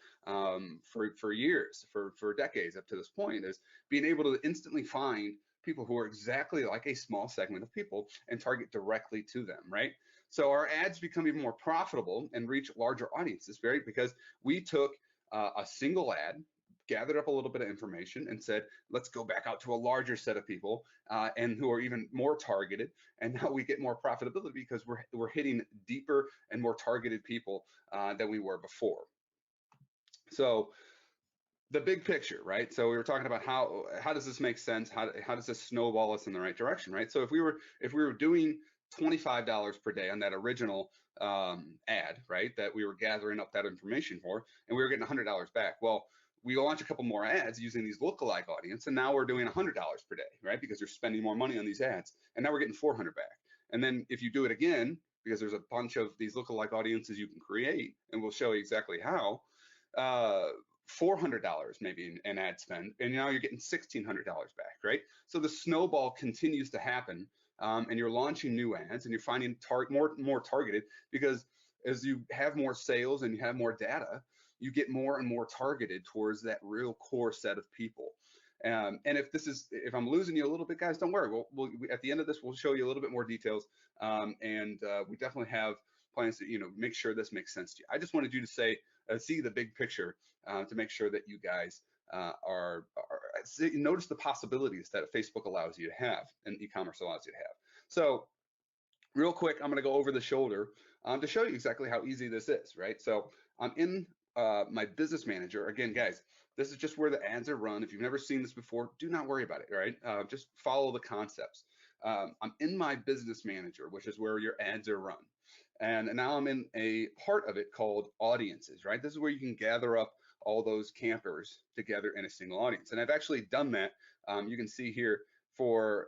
for years, for decades up to this point, is being able to instantly find people who are exactly like a small segment of people and target directly to them, right? So our ads become even more profitable and reach larger audiences, right? Because we took a single ad, gathered up a little bit of information, and said, let's go back out to a larger set of people and who are even more targeted. And now we get more profitability because we're hitting deeper and more targeted people than we were before. So the big picture, right? So we were talking about how does this make sense? How does this snowball us in the right direction, right? So if we were doing $25 per day on that original ad, right, that we were gathering up that information for, and we were getting $100 back. Well, we launch a couple more ads using these lookalike audience, and now we're doing $100 per day, right? Because you're spending more money on these ads, and now we're getting $400 back. And then if you do it again, because there's a bunch of these lookalike audiences you can create, and we'll show you exactly how, $400 maybe in ad spend, and now you're getting $1,600 back, right? So the snowball continues to happen, and you're launching new ads, and you're finding more targeted, because as you have more sales and you have more data, you get more and more targeted towards that real core set of people. And if I'm losing you a little bit, guys, don't worry. We'll at the end of this, we'll show you a little bit more details, and we definitely have plans to make sure this makes sense to you. I just wanted you to see the big picture to make sure that you guys notice the possibilities that Facebook allows you to have and e-commerce allows you to have. So real quick, I'm going to go over the shoulder to show you exactly how easy this is, right? So I'm in my business manager. Again, guys, this is just where the ads are run. If you've never seen this before, do not worry about it, right? Just follow the concepts. I'm in my business manager, which is where your ads are run. And now I'm in a part of it called audiences, right? This is where you can gather up all those campers together in a single audience. And I've actually done that. You can see here for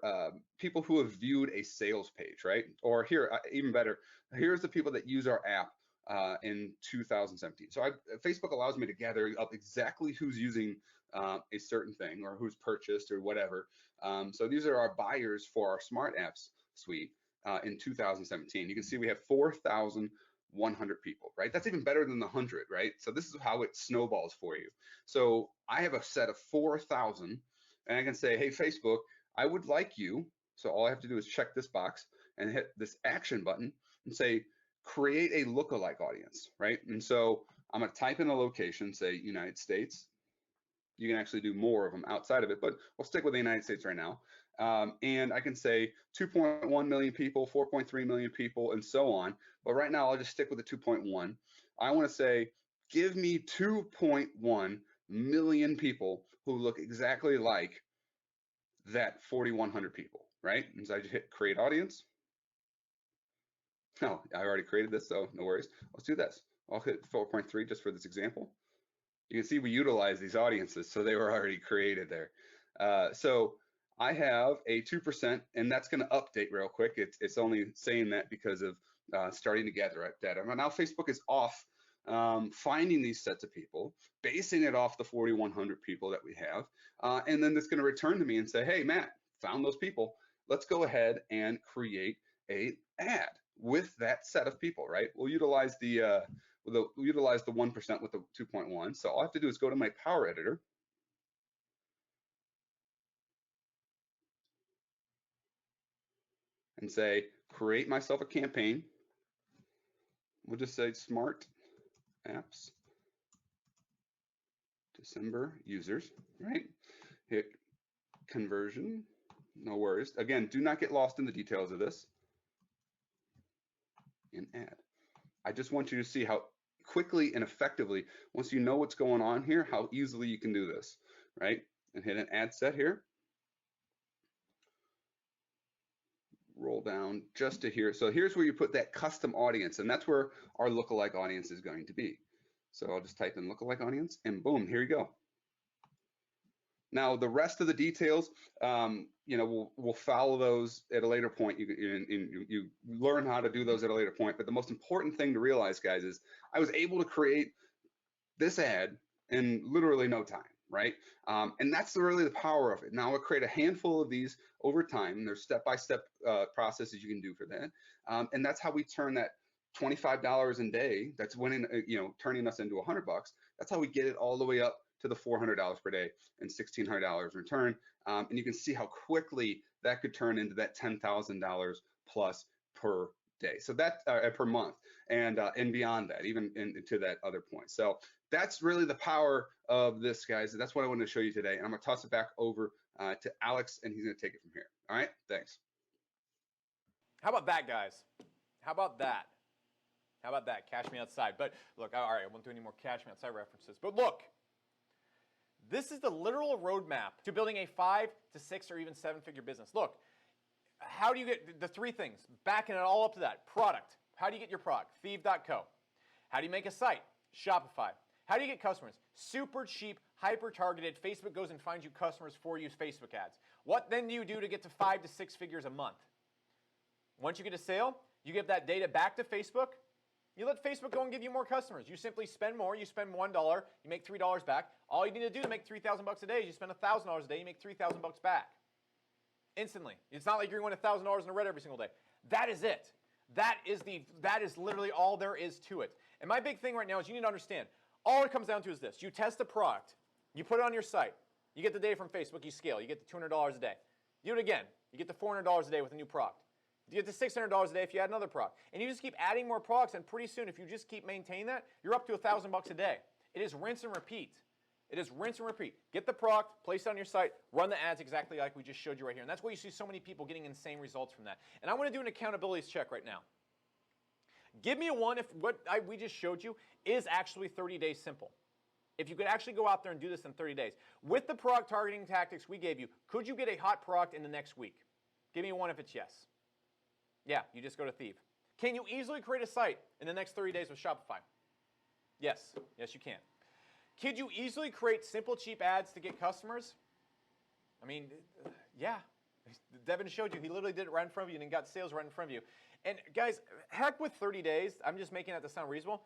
people who have viewed a sales page, right? Or here, even better, here's the people that use our app in 2017. So Facebook allows me to gather up exactly who's using a certain thing or who's purchased or whatever. So these are our buyers for our Smart Apps suite in 2017. You can see we have 4,100 people, right? That's even better than the 100, right? So this is how it snowballs for you. So I have a set of 4,000, and I can say, hey, Facebook, I would like you. So all I have to do is check this box and hit this action button and say, create a lookalike audience, right? And so I'm going to type in a location, say United States. You can actually do more of them outside of it, but we'll stick with the United States right now. And I can say 2.1 million people, 4.3 million people, and so on. But right now, I'll just stick with the 2.1. I want to say, give me 2.1 million people who look exactly like that 4,100 people, right? And so I just hit create audience. No, I already created this, so no worries. Let's do this. I'll hit 4.3 just for this example. You can see we utilize these audiences, so they were already created there. So I have a 2%, and that's going to update real quick. It's only saying that because of starting to gather data. Now Facebook is off finding these sets of people, basing it off the 4,100 people that we have, and then it's going to return to me and say, hey, Matt, found those people. Let's go ahead and create a ad with that set of people, right? We'll utilize the we'll utilize the 1% with the 2.1. So all I have to do is go to my power editor. And say, create myself a campaign. We'll just say smart apps, December users, right? Hit conversion, no worries. Again, do not get lost in the details of this. And add. I just want you to see how quickly and effectively, once you know what's going on here, how easily you can do this, right? And hit an add set here. Roll down just to here. So here's where you put that custom audience, and that's where our lookalike audience is going to be. So I'll just type in lookalike audience, and boom, here you go. Now the rest of the details, you know, we'll follow those at a later point. You learn how to do those at a later point. But the most important thing to realize, guys, is I was able to create this ad in literally no time, right? And that's really the power of it. Now I'll create a handful of these over time. There's step-by-step processes you can do for that. And that's how we turn that $25 a day, that's winning, you know, turning us into $100 bucks. That's how we get it all the way up to the $400 per day and $1,600 return. And you can see how quickly that could turn into that $10,000 plus per day. So that per month, and beyond that, even into that other point. So that's really the power of this, guys. That's what I wanted to show you today. And I'm gonna toss it back over to Alex, and he's gonna take it from here. All right, thanks. How about that, guys? How about that? How about that? Cash me outside. But look, all right, I won't do any more cash me outside references. But look, this is the literal roadmap to building a 5 to 6 or even 7-figure business. Look, how do you get the 3 things? Backing it all up to that. Product. How do you get your product? Thieve.co. How do you make a site? Shopify. How do you get customers? Super cheap, hyper-targeted. Facebook goes and finds you customers for you, Facebook ads. What then do you do to get to 5 to 6 figures a month? Once you get a sale, you give that data back to Facebook. You let Facebook go and give you more customers. You simply spend more. You spend $1, you make $3 back. All you need to do to make $3,000 a day is you spend $1,000 a day, you make $3,000 back. Instantly. It's not like you're going $1,000 in the red every single day. That is it. That is literally all there is to it. And my big thing right now is you need to understand, all it comes down to is this. You test a product. You put it on your site. You get the data from Facebook. You scale. You get the $200 a day. You do it again. You get the $400 a day with a new product. You get the $600 a day if you add another product. And you just keep adding more products, and pretty soon, if you just keep maintaining that, you're up to $1,000 a day. It is rinse and repeat. It is rinse and repeat. Get the product, place it on your site, run the ads exactly like we just showed you right here. And that's why you see so many people getting insane results from that. And I want to do an accountability check right now. Give me a one if what we just showed you is actually 30 days simple. If you could actually go out there and do this in 30 days. With the product targeting tactics we gave you, could you get a hot product in the next week? Give me a one if it's yes. Yeah, you just go to Thieve. Can you easily create a site in the next 30 days with Shopify? Yes. Yes, you can. Could you easily create simple, cheap ads to get customers? I mean, yeah. Devin showed you. He literally did it right in front of you and got sales right in front of you. And guys, heck with 30 days. I'm just making that to sound reasonable.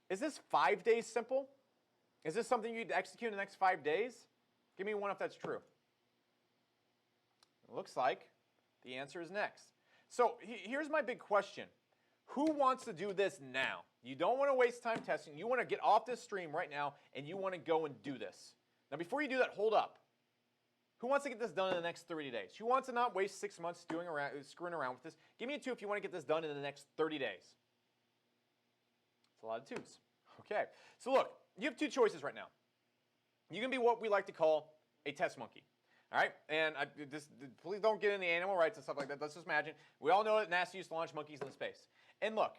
Is this 5 days simple? Is this something you'd execute in the next 5 days? Give me one if that's true. It looks like the answer is next. So here's my big question. Who wants to do this now? You don't want to waste time testing. You want to get off this stream right now, and you want to go and do this. Now, before you do that, hold up. Who wants to get this done in the next 30 days? Who wants to not waste 6 months screwing around with this? Give me a 2 if you want to get this done in the next 30 days. It's a lot of 2s. Okay. So look, you have 2 choices right now. You can be what we like to call a test monkey. All right, and please don't get into animal rights and stuff like that. Let's just imagine. We all know that NASA used to launch monkeys into space. And look,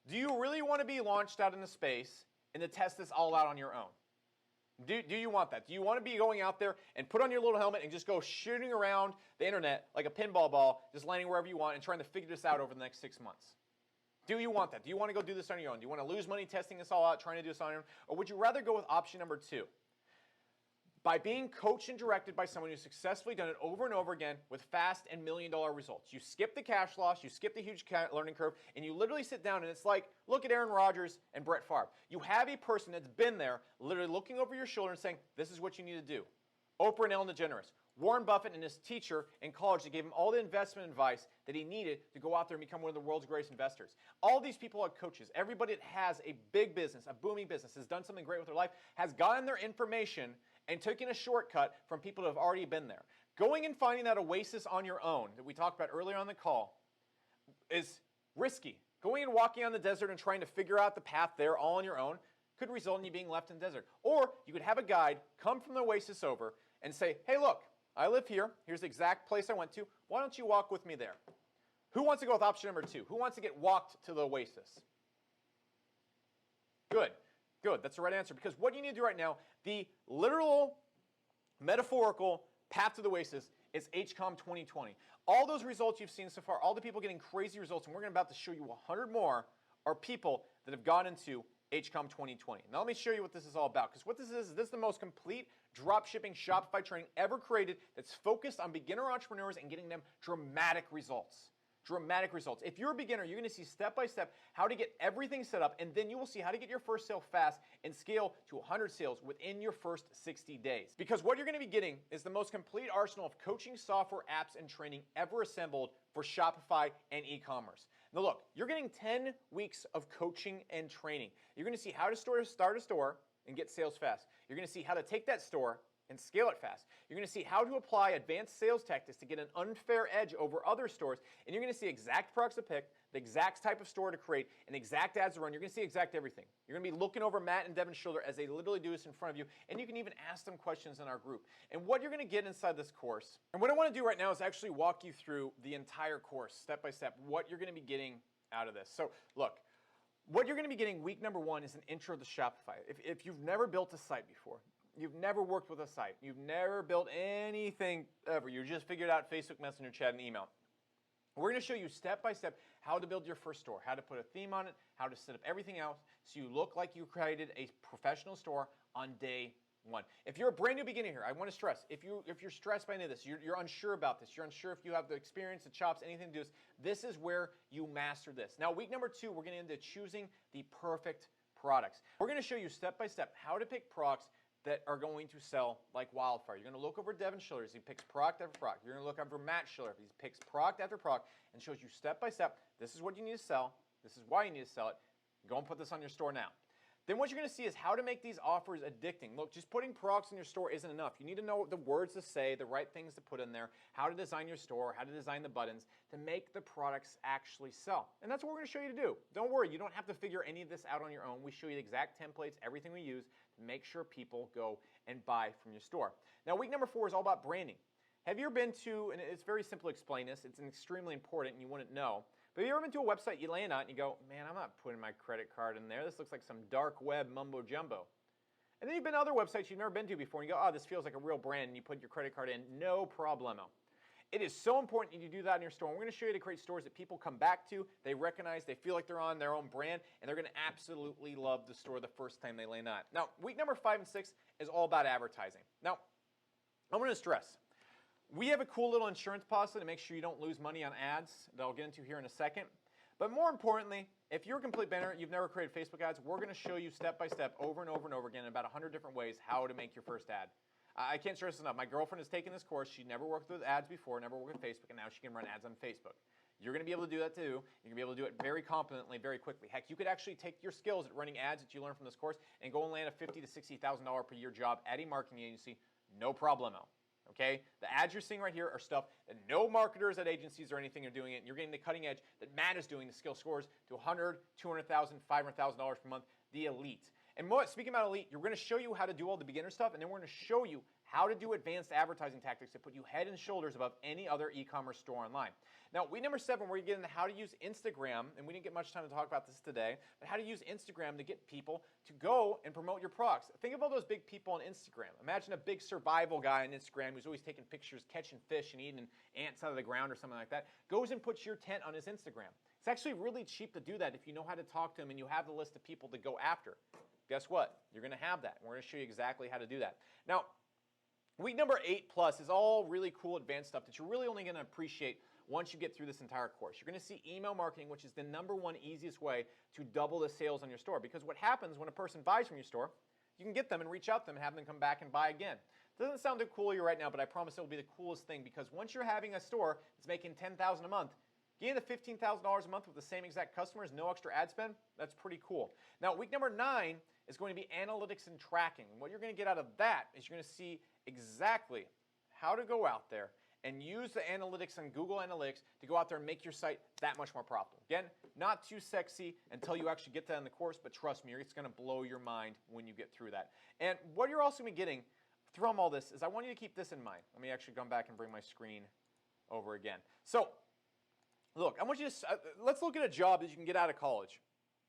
do you really want to be launched out into space and to test this all out on your own? Do you want that? Do you want to be going out there and put on your little helmet and just go shooting around the internet like a pinball ball, just landing wherever you want and trying to figure this out over the next 6 months? Do you want that? Do you want to go do this on your own? Do you want to lose money testing this all out, trying to do this on your own? Or would you rather go with option number 2? By being coached and directed by someone who's successfully done it over and over again with fast and million-dollar results. You skip the cash loss, you skip the huge learning curve, and you literally sit down and it's like, look at Aaron Rodgers and Brett Favre. You have a person that's been there literally looking over your shoulder and saying, this is what you need to do. Oprah and Ellen DeGeneres. Warren Buffett and his teacher in college that gave him all the investment advice that he needed to go out there and become one of the world's greatest investors. All these people are coaches. Everybody that has a big business, a booming business, has done something great with their life, has gotten their information and taken a shortcut from people that have already been there. Going and finding that oasis on your own that we talked about earlier on the call is risky. Going and walking on the desert and trying to figure out the path there all on your own could result in you being left in the desert. Or you could have a guide come from the oasis over and say, hey, look, I live here. Here's the exact place I went to. Why don't you walk with me there? Who wants to go with option number 2? Who wants to get walked to the oasis? Good. Good. That's the right answer. Because what you need to do right now, the literal, metaphorical path to the oasis is HCOM 2020. All those results you've seen so far, all the people getting crazy results, and we're about to show you 100 more, are people that have gone into HCOM 2020. Now let me show you what this is all about, because what this is the most complete dropshipping Shopify training ever created that's focused on beginner entrepreneurs and getting them dramatic results. Dramatic results. If you're a beginner, you're going to see step-by-step how to get everything set up, and then you will see how to get your first sale fast and scale to 100 sales within your first 60 days. Because what you're going to be getting is the most complete arsenal of coaching software, apps, and training ever assembled for Shopify and e-commerce. Now look, you're getting 10 weeks of coaching and training. You're going to see how to start a store and get sales fast. You're going to see how to take that store and scale it fast. You're going to see how to apply advanced sales tactics to get an unfair edge over other stores, and you're going to see exact products to pick, the exact type of store to create, and exact ads to run. You're going to see exact everything. You're going to be looking over Matt and Devin's shoulder as they literally do this in front of you, and you can even ask them questions in our group. And what you're going to get inside this course, and what I want to do right now is actually walk you through the entire course, step by step, what you're going to be getting out of this. So look, what you're going to be getting week number 1 is an intro to Shopify. If you've never built a site before, you've never worked with a site, you've never built anything ever, you just figured out Facebook Messenger chat and email, we're going to show you step by step how to build your first store, how to put a theme on it, how to set up everything else so you look like you created a professional store on day 1. If you're a brand new beginner here, I want to stress, if you're stressed by any of this, you're unsure about this, you're unsure if you have the experience, the chops, anything to do this is where you master this. Now, week number 2, we're getting into choosing the perfect products. We're going to show you step by step how to pick products that are going to sell like wildfire. You're going to look over Devin's shoulder as he picks product after product. You're going to look over Matt's shoulder as he picks product after product and shows you step by step, this is what you need to sell, this is why you need to sell it. Go and put this on your store now. Then what you're going to see is how to make these offers addicting. Look, just putting products in your store isn't enough. You need to know the words to say, the right things to put in there, how to design your store, how to design the buttons to make the products actually sell. And that's what we're going to show you to do. Don't worry, you don't have to figure any of this out on your own. We show you the exact templates, everything we use to make sure people go and buy from your store. Now, week number 4 is all about branding. Have you ever been to, and it's very simple to explain this, it's extremely important and you wouldn't know, but have you ever been to a website, you land on it and you go, man, I'm not putting my credit card in there. This looks like some dark web mumbo jumbo. And then you've been to other websites you've never been to before and you go, oh, this feels like a real brand, and you put your credit card in, no problemo. It is so important that you do that in your store. And we're going to show you how to create stores that people come back to, they recognize, they feel like they're on their own brand, and they're going to absolutely love the store the first time they land on it. Now, week number 5 and 6 is all about advertising. Now, I'm going to stress, we have a cool little insurance policy to make sure you don't lose money on ads that I'll get into here in a second. But more importantly, if you're a complete beginner, you've never created Facebook ads, we're going to show you step by step over and over and over again in about 100 different ways how to make your first ad. I can't stress this enough. My girlfriend has taken this course. She never worked with ads before, never worked with Facebook, and now she can run ads on Facebook. You're going to be able to do that too. You're going to be able to do it very competently, very quickly. Heck, you could actually take your skills at running ads that you learned from this course and go and land a $50,000 to $60,000 per year job at a marketing agency, no problemo. Okay? The ads you're seeing right here are stuff that no marketers at agencies or anything are doing it. You're getting the cutting edge that Matt is doing, the skill scores to $100,000, $200,000, $500,000 per month, the elite. And speaking about elite, we're going to show you how to do all the beginner stuff, and then we're going to show you how to do advanced advertising tactics that put you head and shoulders above any other e-commerce store online. Now, week number 7, we're going to get into how to use Instagram, and we didn't get much time to talk about this today, but how to use Instagram to get people to go and promote your products. Think of all those big people on Instagram. Imagine a big survival guy on Instagram who's always taking pictures, catching fish and eating ants out of the ground or something like that, goes and puts your tent on his Instagram. It's actually really cheap to do that if you know how to talk to him and you have the list of people to go after. Guess what? You're going to have that. We're going to show you exactly how to do that. Now, week number 8 plus is all really cool advanced stuff that you're really only going to appreciate once you get through this entire course. You're going to see email marketing, which is the #1 easiest way to double the sales on your store. Because what happens when a person buys from your store, you can get them and reach out to them and have them come back and buy again. Doesn't sound too cool to you right now, but I promise it will be the coolest thing, because once you're having a store that's making $10,000 a month, getting to $15,000 a month with the same exact customers, no extra ad spend, that's pretty cool. Now, week number 9 is going to be analytics and tracking. What you're going to get out of that is you're going to see exactly how to go out there and use the analytics and Google Analytics to go out there and make your site that much more profitable. Again, not too sexy until you actually get that in the course, but trust me, it's going to blow your mind when you get through that. And what you're also going to be getting from all this is I want you to keep this in mind. Let me actually come back and bring my screen over again. So, look, I want you to, let's look at a job that you can get out of college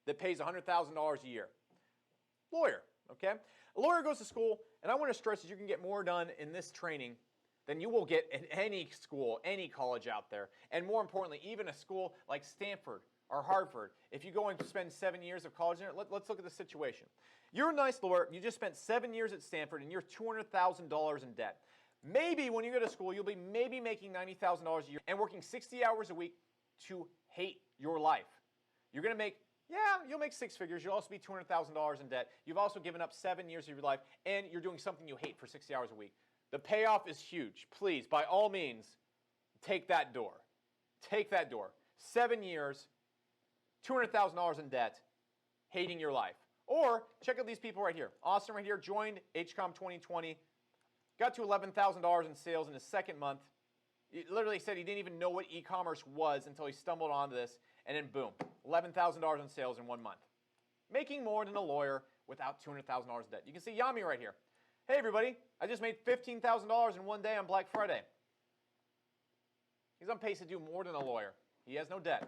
that pays $100,000 a year. Lawyer, okay? A lawyer goes to school, and I want to stress that you can get more done in this training than you will get in any school, any college out there. And more importantly, even a school like Stanford or Harvard. If you go and spend 7 years of college there, let's look at the situation. You're a nice lawyer, you just spent 7 years at Stanford, and you're $200,000 in debt. Maybe when you go to school, you'll be maybe making $90,000 a year and working 60 hours a week to hate your life. You're going to make, yeah, you'll make 6 figures. You'll also be $200,000 in debt. You've also given up 7 years of your life, and you're doing something you hate for 60 hours a week. The payoff is huge. Please, by all means, take that door. Take that door. 7 years, $200,000 in debt, hating your life. Or check out these people right here. Austin right here joined HCOM 2020, got to $11,000 in sales in his second month. He literally said he didn't even know what e-commerce was until he stumbled onto this, and then boom, $11,000 in sales in 1 month. Making more than a lawyer without $200,000 in debt. You can see Yami right here. Hey everybody, I just made $15,000 in 1 day on Black Friday. He's on pace to do more than a lawyer. He has no debt,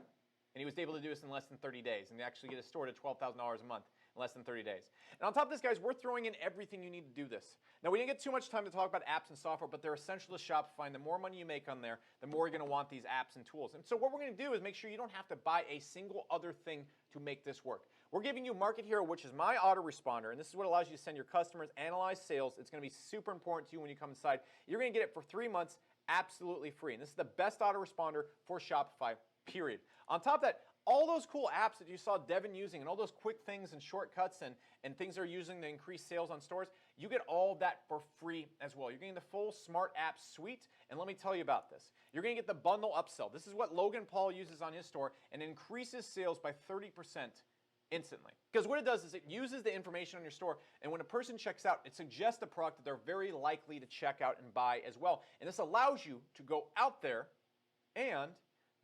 and he was able to do this in less than 30 days and actually get his store to $12,000 a month in less than 30 days. And on top of this, guys, we're throwing in everything you need to do this. Now, we didn't get too much time to talk about apps and software, but they're essential to Shopify, and the more money you make on there, the more you're going to want these apps and tools. And so what we're going to do is make sure you don't have to buy a single other thing to make this work. We're giving you Market Hero, which is my autoresponder, and this is what allows you to send your customers analyze sales. It's going to be super important to you when you come inside. You're going to get it for 3 months absolutely free, and this is the best autoresponder for Shopify, period. On top of that, all those cool apps that you saw Devin using and all those quick things and shortcuts and things they're using to increase sales on stores, you get all of that for free as well. You're getting the full smart app suite, and let me tell you about this. You're going to get the bundle upsell. This is what Logan Paul uses on his store and increases sales by 30% instantly. Because what it does is it uses the information on your store, and when a person checks out, it suggests a product that they're very likely to check out and buy as well. And this allows you to go out there and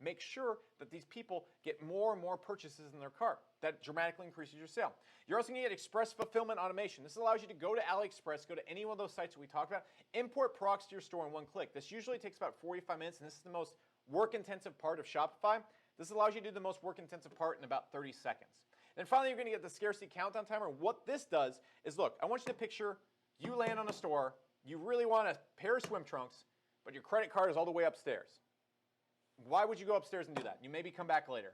make sure that these people get more and more purchases in their cart. That dramatically increases your sale. You're also going to get express fulfillment automation. This allows you to go to AliExpress, go to any one of those sites that we talked about, import products to your store in one click. This usually takes about 45 minutes, and this is the most work-intensive part of Shopify. This allows you to do the most work-intensive part in about 30 seconds. Then finally, you're going to get the scarcity countdown timer. What this does is, look, I want you to picture you land on a store, you really want a pair of swim trunks, but your credit card is all the way upstairs. Why would you go upstairs and do that? You maybe come back later.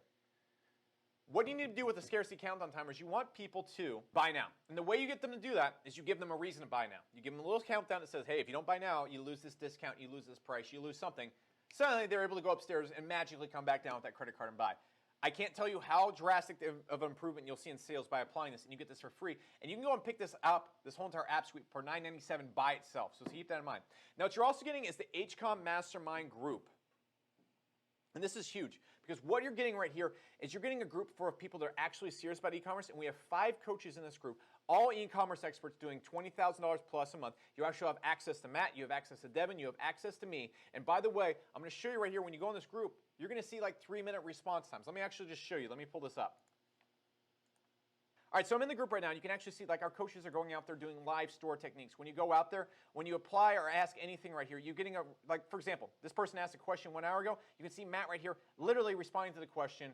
What you need to do with the scarcity countdown timer is you want people to buy now. And the way you get them to do that is you give them a reason to buy now. You give them a little countdown that says, hey, if you don't buy now, you lose this discount, you lose this price, you lose something. Suddenly, they're able to go upstairs and magically come back down with that credit card and buy. I can't tell you how drastic of an improvement you'll see in sales by applying this, and you get this for free. And you can go and pick this up, this whole entire app suite, for $9.97 by itself. So keep that in mind. Now, what you're also getting is the HCOM Mastermind Group. And this is huge, because what you're getting right here is you're getting a group for people that are actually serious about e-commerce, and we have 5 coaches in this group, all e-commerce experts doing $20,000 plus a month. You actually have access to Matt, you have access to Devin, you have access to me. And by the way, I'm going to show you right here, when you go in this group, you're going to see like 3-minute response times. Let me actually just show you. Let me pull this up. All right, so I'm in the group right now. You can actually see like our coaches are going out there doing live store techniques. When you go out there, when you apply or ask anything right here, you're getting like, for example, this person asked a question 1 hour ago. You can see Matt right here literally responding to the question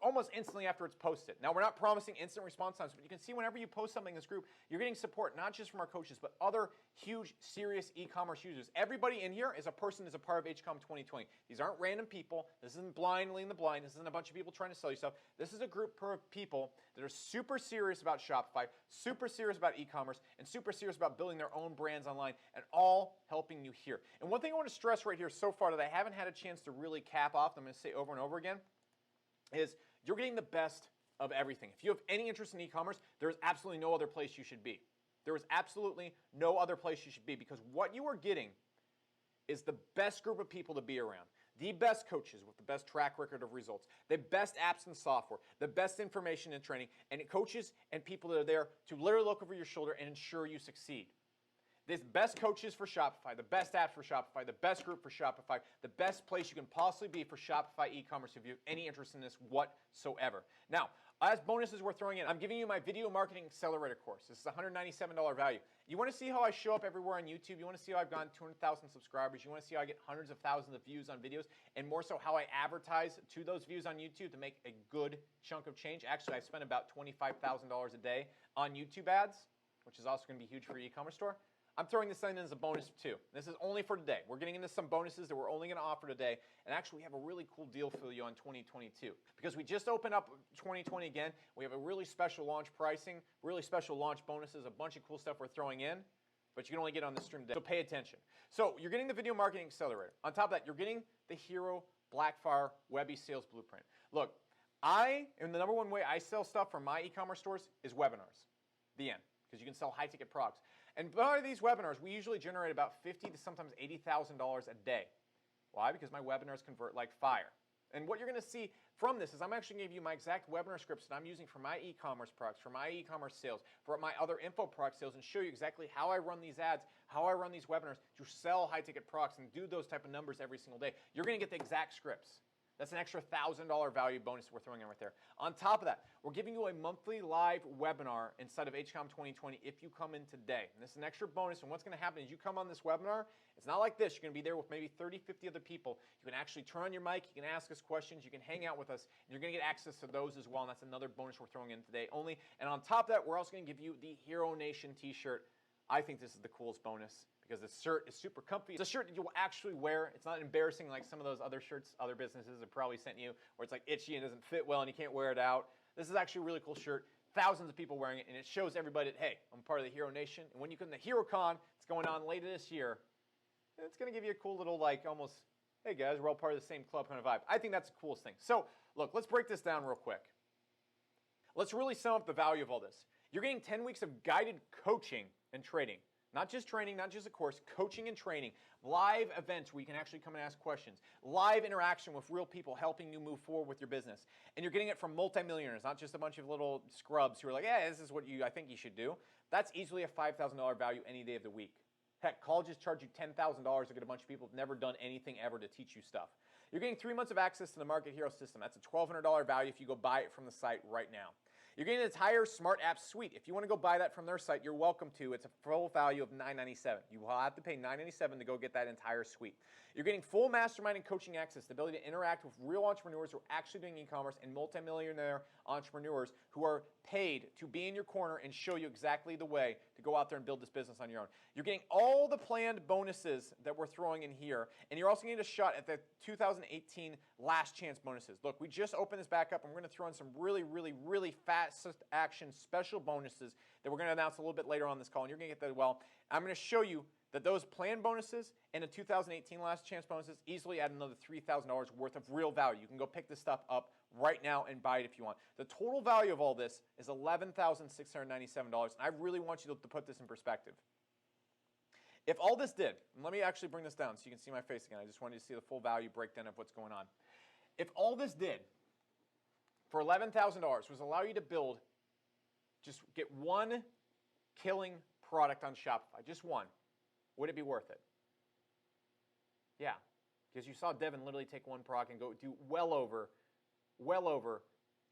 almost instantly after it's posted. Now, we're not promising instant response times, but you can see whenever you post something in this group, you're getting support not just from our coaches, but other huge, serious e-commerce users. Everybody in here is a person is a part of HCOM 2020. These aren't random people. This isn't blindly in the blind. This isn't a bunch of people trying to sell you stuff. This is a group of people that are super serious about Shopify, super serious about e-commerce, and super serious about building their own brands online, and all helping you here. And one thing I want to stress right here so far that I haven't had a chance to really cap off, I'm going to say over and over again, is you're getting the best of everything. If you have any interest in e-commerce, there's absolutely no other place you should be. There is absolutely no other place you should be, because what you are getting is the best group of people to be around. The best coaches with the best track record of results, the best apps and software, the best information and training, and coaches and people that are there to literally look over your shoulder and ensure you succeed. There's best coaches for Shopify, the best apps for Shopify, the best group for Shopify, the best place you can possibly be for Shopify e-commerce if you have any interest in this whatsoever. Now, as bonuses we're throwing in, I'm giving you my Video Marketing Accelerator course. This is a $197 value. You want to see how I show up everywhere on YouTube? You want to see how I've gotten 200,000 subscribers? You want to see how I get hundreds of thousands of views on videos? And more so, how I advertise to those views on YouTube to make a good chunk of change? Actually, I spend about $25,000 a day on YouTube ads, which is also going to be huge for your e-commerce store. I'm throwing this in as a bonus too. This is only for today. We're getting into some bonuses that we're only going to offer today. And actually, we have a really cool deal for you on 2022. Because we just opened up 2020 again. We have a really special launch pricing, really special launch bonuses, a bunch of cool stuff we're throwing in. But you can only get on the stream today. So pay attention. So you're getting the Video Marketing Accelerator. On top of that, you're getting the Hero Blackfire Webby Sales Blueprint. Look, and the number one way I sell stuff from my e-commerce stores is webinars. The end. Because you can sell high-ticket products. And by these webinars, we usually generate about $50,000 to sometimes $80,000 a day. Why? Because my webinars convert like fire. And what you're going to see from this is I'm actually going to give you my exact webinar scripts that I'm using for my e-commerce products, for my e-commerce sales, for my other info product sales, and show you exactly how I run these ads, how I run these webinars to sell high-ticket products and do those type of numbers every single day. You're going to get the exact scripts. That's an extra $1,000 value bonus we're throwing in right there. On top of that, we're giving you a monthly live webinar inside of HCOM 2020 if you come in today. And this is an extra bonus, and what's going to happen is you come on this webinar, it's not like this. You're going to be there with maybe 30, 50 other people. You can actually turn on your mic, you can ask us questions, you can hang out with us, and you're going to get access to those as well, and that's another bonus we're throwing in today only. And on top of that, we're also going to give you the Hero Nation t-shirt. I think this is the coolest bonus, because this shirt is super comfy. It's a shirt that you will actually wear. It's not embarrassing like some of those other shirts other businesses have probably sent you, where it's like itchy and doesn't fit well and you can't wear it out. This is actually a really cool shirt. Thousands of people wearing it, and it shows everybody that, hey, I'm part of the Hero Nation. And when you come to HeroCon, it's going on later this year, it's going to give you a cool little, like, almost, hey guys, we're all part of the same club kind of vibe. I think that's the coolest thing. So, look, let's break this down real quick. Let's really sum up the value of all this. You're getting 10 weeks of guided coaching and training. Not just training, not just a course, coaching and training, live events where you can actually come and ask questions, live interaction with real people helping you move forward with your business. And you're getting it from multimillionaires, not just a bunch of little scrubs who are like, yeah, this is what I think you should do. That's easily a $5,000 value any day of the week. Heck, colleges charge you $10,000 to get a bunch of people who've never done anything ever to teach you stuff. You're getting 3 months of access to the Market Hero system. That's a $1,200 value if you go buy it from the site right now. You're getting an entire Smart Apps suite. If you want to go buy that from their site, you're welcome to. It's a full value of $997. You will have to pay $997 to go get that entire suite. You're getting full mastermind and coaching access, the ability to interact with real entrepreneurs who are actually doing e-commerce and multimillionaire entrepreneurs who are paid to be in your corner and show you exactly the way to go out there and build this business on your own. You're getting all the planned bonuses that we're throwing in here, and you're also getting a shot at the 2018 last chance bonuses. Look, we just opened this back up, and we're going to throw in some really, really, really fast action special bonuses that we're going to announce a little bit later on this call, and you're going to get that as well. I'm going to show you that those planned bonuses and the 2018 last chance bonuses easily add another $3,000 worth of real value. You can go pick this stuff up right now and buy it if you want. The total value of all this is $11,697, and I really want you to put this in perspective. If all this did, and let me actually bring this down so you can see my face again. I just wanted you to see the full value breakdown of what's going on. If all this did for $11,000 was allow you to just get one killing product on Shopify, just one, would it be worth it? Yeah, because you saw Devin literally take one product and go do well over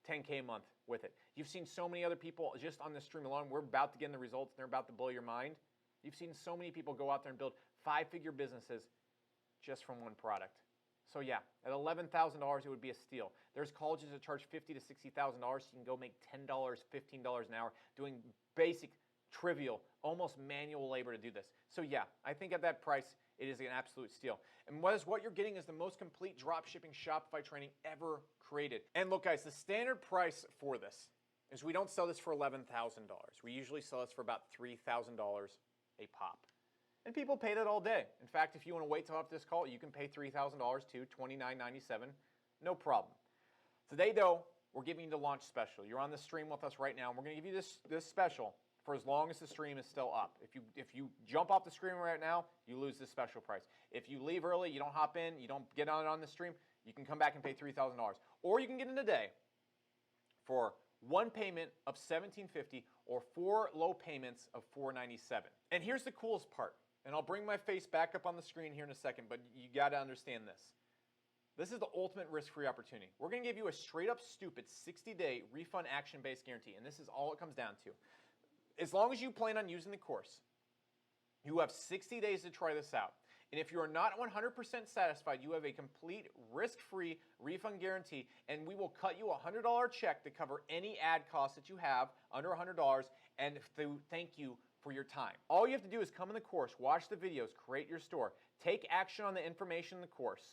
10K a month with it. You've seen so many other people just on this stream alone. We're about to get in the results, and they're about to blow your mind. You've seen so many people go out there and build 5-figure businesses just from one product. So yeah, at $11,000, it would be a steal. There's colleges that charge $50,000 to $60,000, so you can go make $10, $15 an hour doing basic, trivial, almost manual labor to do this. So yeah, I think at that price, it is an absolute steal. And what you're getting is the most complete dropshipping Shopify training ever created. And look guys, the standard price for this is we don't sell this for $11,000. We usually sell this for about $3,000 a pop. And people pay that all day. In fact, if you want to wait till after this call, you can pay $3,000 to $29.97, no problem. Today though, we're giving you the launch special. You're on the stream with us right now, and we're going to give you this special for as long as the stream is still up. If you jump off the stream right now, you lose this special price. If you leave early, you don't hop in, you don't get on the stream, you can come back and pay $3,000. Or you can get in today for one payment of $1,750 or 4 low payments of $497. And here's the coolest part. And I'll bring my face back up on the screen here in a second, but you got to understand this. This is the ultimate risk-free opportunity. We're going to give you a straight-up stupid 60-day refund action-based guarantee, and this is all it comes down to. As long as you plan on using the course, you have 60 days to try this out. And if you are not 100% satisfied, you have a complete risk-free refund guarantee, and we will cut you a $100 check to cover any ad costs that you have under $100, and to thank you for your time. All you have to do is come in the course, watch the videos, create your store, take action on the information in the course.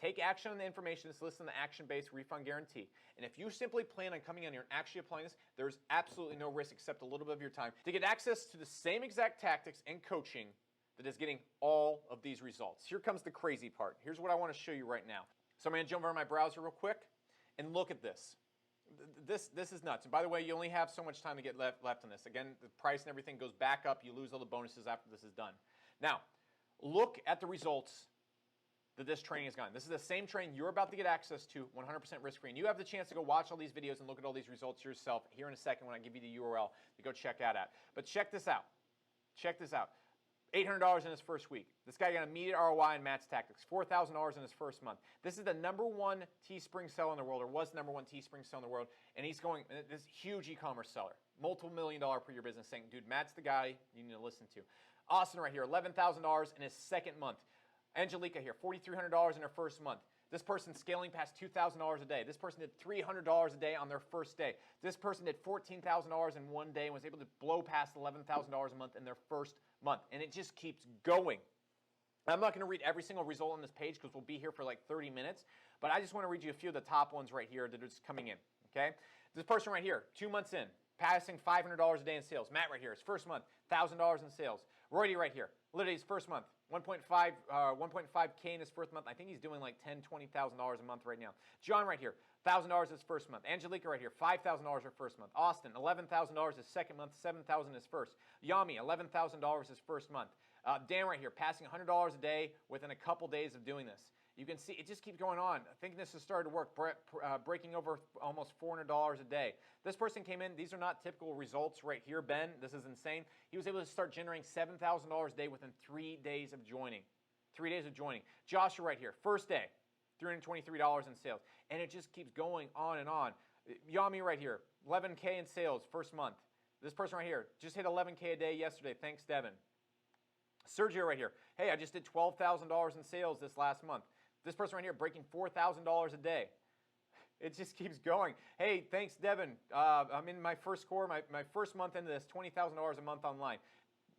Take action on the information that's listed in the action-based refund guarantee. And if you simply plan on coming on here and actually applying this, there's absolutely no risk except a little bit of your time to get access to the same exact tactics and coaching that is getting all of these results. Here comes the crazy part. Here's what I want to show you right now. So I'm going to jump over to my browser real quick and look at this. This is nuts. And by the way, you only have so much time to get left on this. Again, the price and everything goes back up. You lose all the bonuses after this is done. Now, look at the results that this training has gotten. This is the same training you're about to get access to 100% risk-free. And you have the chance to go watch all these videos and look at all these results yourself here in a second when I give you the URL to go check that out. But check this out. Check this out. $800 in his first week. This guy got immediate ROI in Matt's tactics. $4,000 in his first month. This is the #1 Teespring seller in the world, or was the #1 Teespring seller in the world. And he's going, this huge e-commerce seller, multiple $1,000,000 per year business, saying, dude, Matt's the guy you need to listen to. Austin right here, $11,000 in his second month. Angelica here, $4,300 in her first month. This person scaling past $2,000 a day. This person did $300 a day on their first day. This person did $14,000 in one day and was able to blow past $11,000 a month in their first month. And it just keeps going. I'm not going to read every single result on this page because we'll be here for like 30 minutes. But I just want to read you a few of the top ones right here that are just coming in. Okay? This person right here, 2 months in, passing $500 a day in sales. Matt right here, his first month, $1,000 in sales. Roydy right here, literally his first month, 1.5K in his first month. I think he's doing like $10,000, $20,000 a month right now. John right here, $1,000 his first month. Angelica right here, $5,000 her first month. Austin, $11,000 his second month, $7,000 his first. Yami, $11,000 his first month. Dan right here, passing $100 a day within a couple days of doing this. You can see it just keeps going on. I think this has started to work, breaking over almost $400 a day. This person came in. These are not typical results right here, Ben. This is insane. He was able to start generating $7,000 a day within 3 days of joining. 3 days of joining. Joshua right here, first day, $323 in sales. And it just keeps going on and on. Yami right here, $11K in sales first month. This person right here just hit $11K a day yesterday. Thanks, Devin. Sergio right here, hey, I just did $12,000 in sales this last month. This person right here breaking $4,000 a day. It just keeps going. Hey, thanks, Devin. I'm in my first core, my first month into this, $20,000 a month online.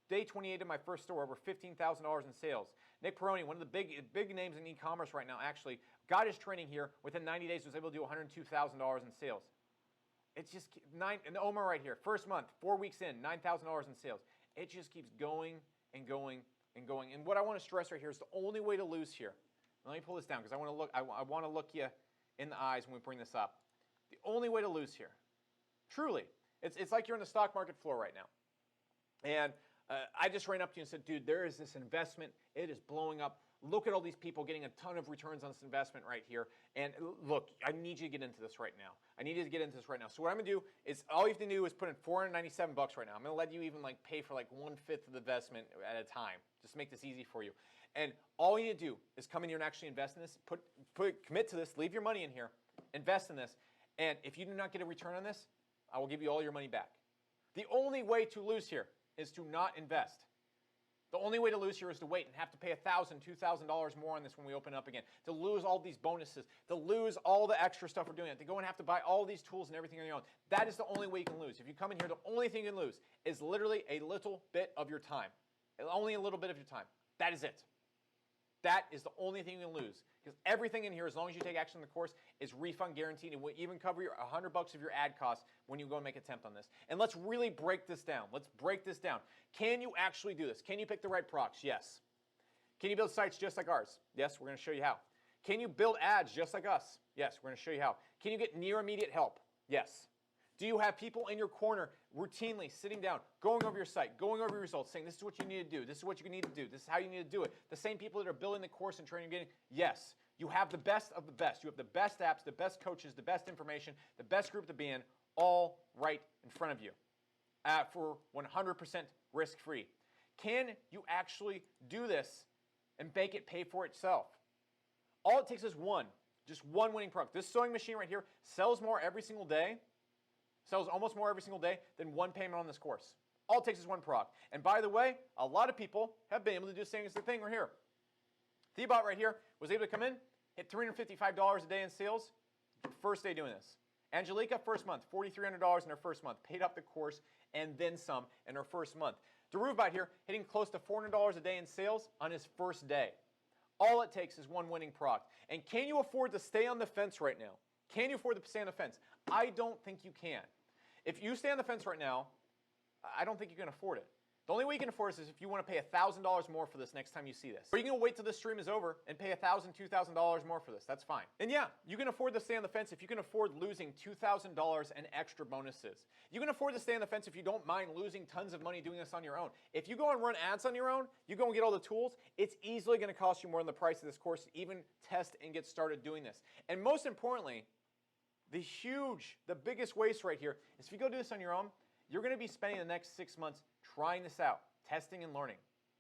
Day 28 of my first store, over $15,000 in sales. Nick Peroni, one of the big names in e-commerce right now, actually, got his training here. Within 90 days, was able to do $102,000 in sales. It's just and Omar right here, first month, 4 weeks in, $9,000 in sales. It just keeps going and going and going. And what I want to stress right here is the only way to lose here. Let me pull this down because I want to look you in the eyes when we bring this up. The only way to lose here, truly, it's like you're in the stock market floor right now. And I just ran up to you and said, dude, there is this investment. It is blowing up. Look at all these people getting a ton of returns on this investment right here. And look, I need you to get into this right now. I need you to get into this right now. So what I'm going to do is all you have to do is put in $497 right now. I'm going to let you even like pay for like 1/5 of the investment at a time. Just to make this easy for you. And all you need to do is come in here and actually invest in this. Commit to this. Leave your money in here. Invest in this. And if you do not get a return on this, I will give you all your money back. The only way to lose here is to not invest. The only way to lose here is to wait and have to pay $1,000, $2,000 more on this when we open up again. To lose all these bonuses. To lose all the extra stuff we're doing. To go and have to buy all these tools and everything on your own. That is the only way you can lose. If you come in here, the only thing you can lose is literally a little bit of your time. Only a little bit of your time. That is it. That is the only thing you can lose. Because everything in here, as long as you take action in the course, is refund guaranteed. And will even cover your $100 of your ad costs when you go and make an attempt on this. And let's really break this down. Let's break this down. Can you actually do this? Can you pick the right products? Yes. Can you build sites just like ours? Yes, we're going to show you how. Can you build ads just like us? Yes, we're going to show you how. Can you get near immediate help? Yes. Do you have people in your corner routinely sitting down, going over your site, going over your results, saying this is what you need to do, this is what you need to do, this is how you need to do it? The same people that are building the course and training you're getting? Yes. You have the best of the best. You have the best apps, the best coaches, the best information, the best group to be in, all right in front of you for 100% risk-free. Can you actually do this and make it pay for itself? All it takes is just one winning product. This sewing machine right here sells more every single day, sells almost more every single day than one payment on this course. All it takes is one product. And by the way, a lot of people have been able to do the same thing right here. Thebot right here was able to come in, hit $355 a day in sales, first day doing this. Angelica, first month, $4,300 in her first month, paid up the course and then some in her first month. Deruvbot here, hitting close to $400 a day in sales on his first day. All it takes is one winning product. And can you afford to stay on the fence right now? Can you afford to stay on the fence? I don't think you can. If you stay on the fence right now, I don't think you can afford it. The only way you can afford this is if you want to pay $1,000 more for this next time you see this. Or you can wait till this stream is over and pay $1,000, $2,000 more for this. That's fine. And yeah, you can afford to stay on the fence if you can afford losing $2,000 and extra bonuses. You can afford to stay on the fence if you don't mind losing tons of money doing this on your own. If you go and run ads on your own, you go and get all the tools, it's easily going to cost you more than the price of this course to even test and get started doing this. And most importantly, the biggest waste right here is if you go do this on your own, you're going to be spending the next 6 months trying this out, testing and learning.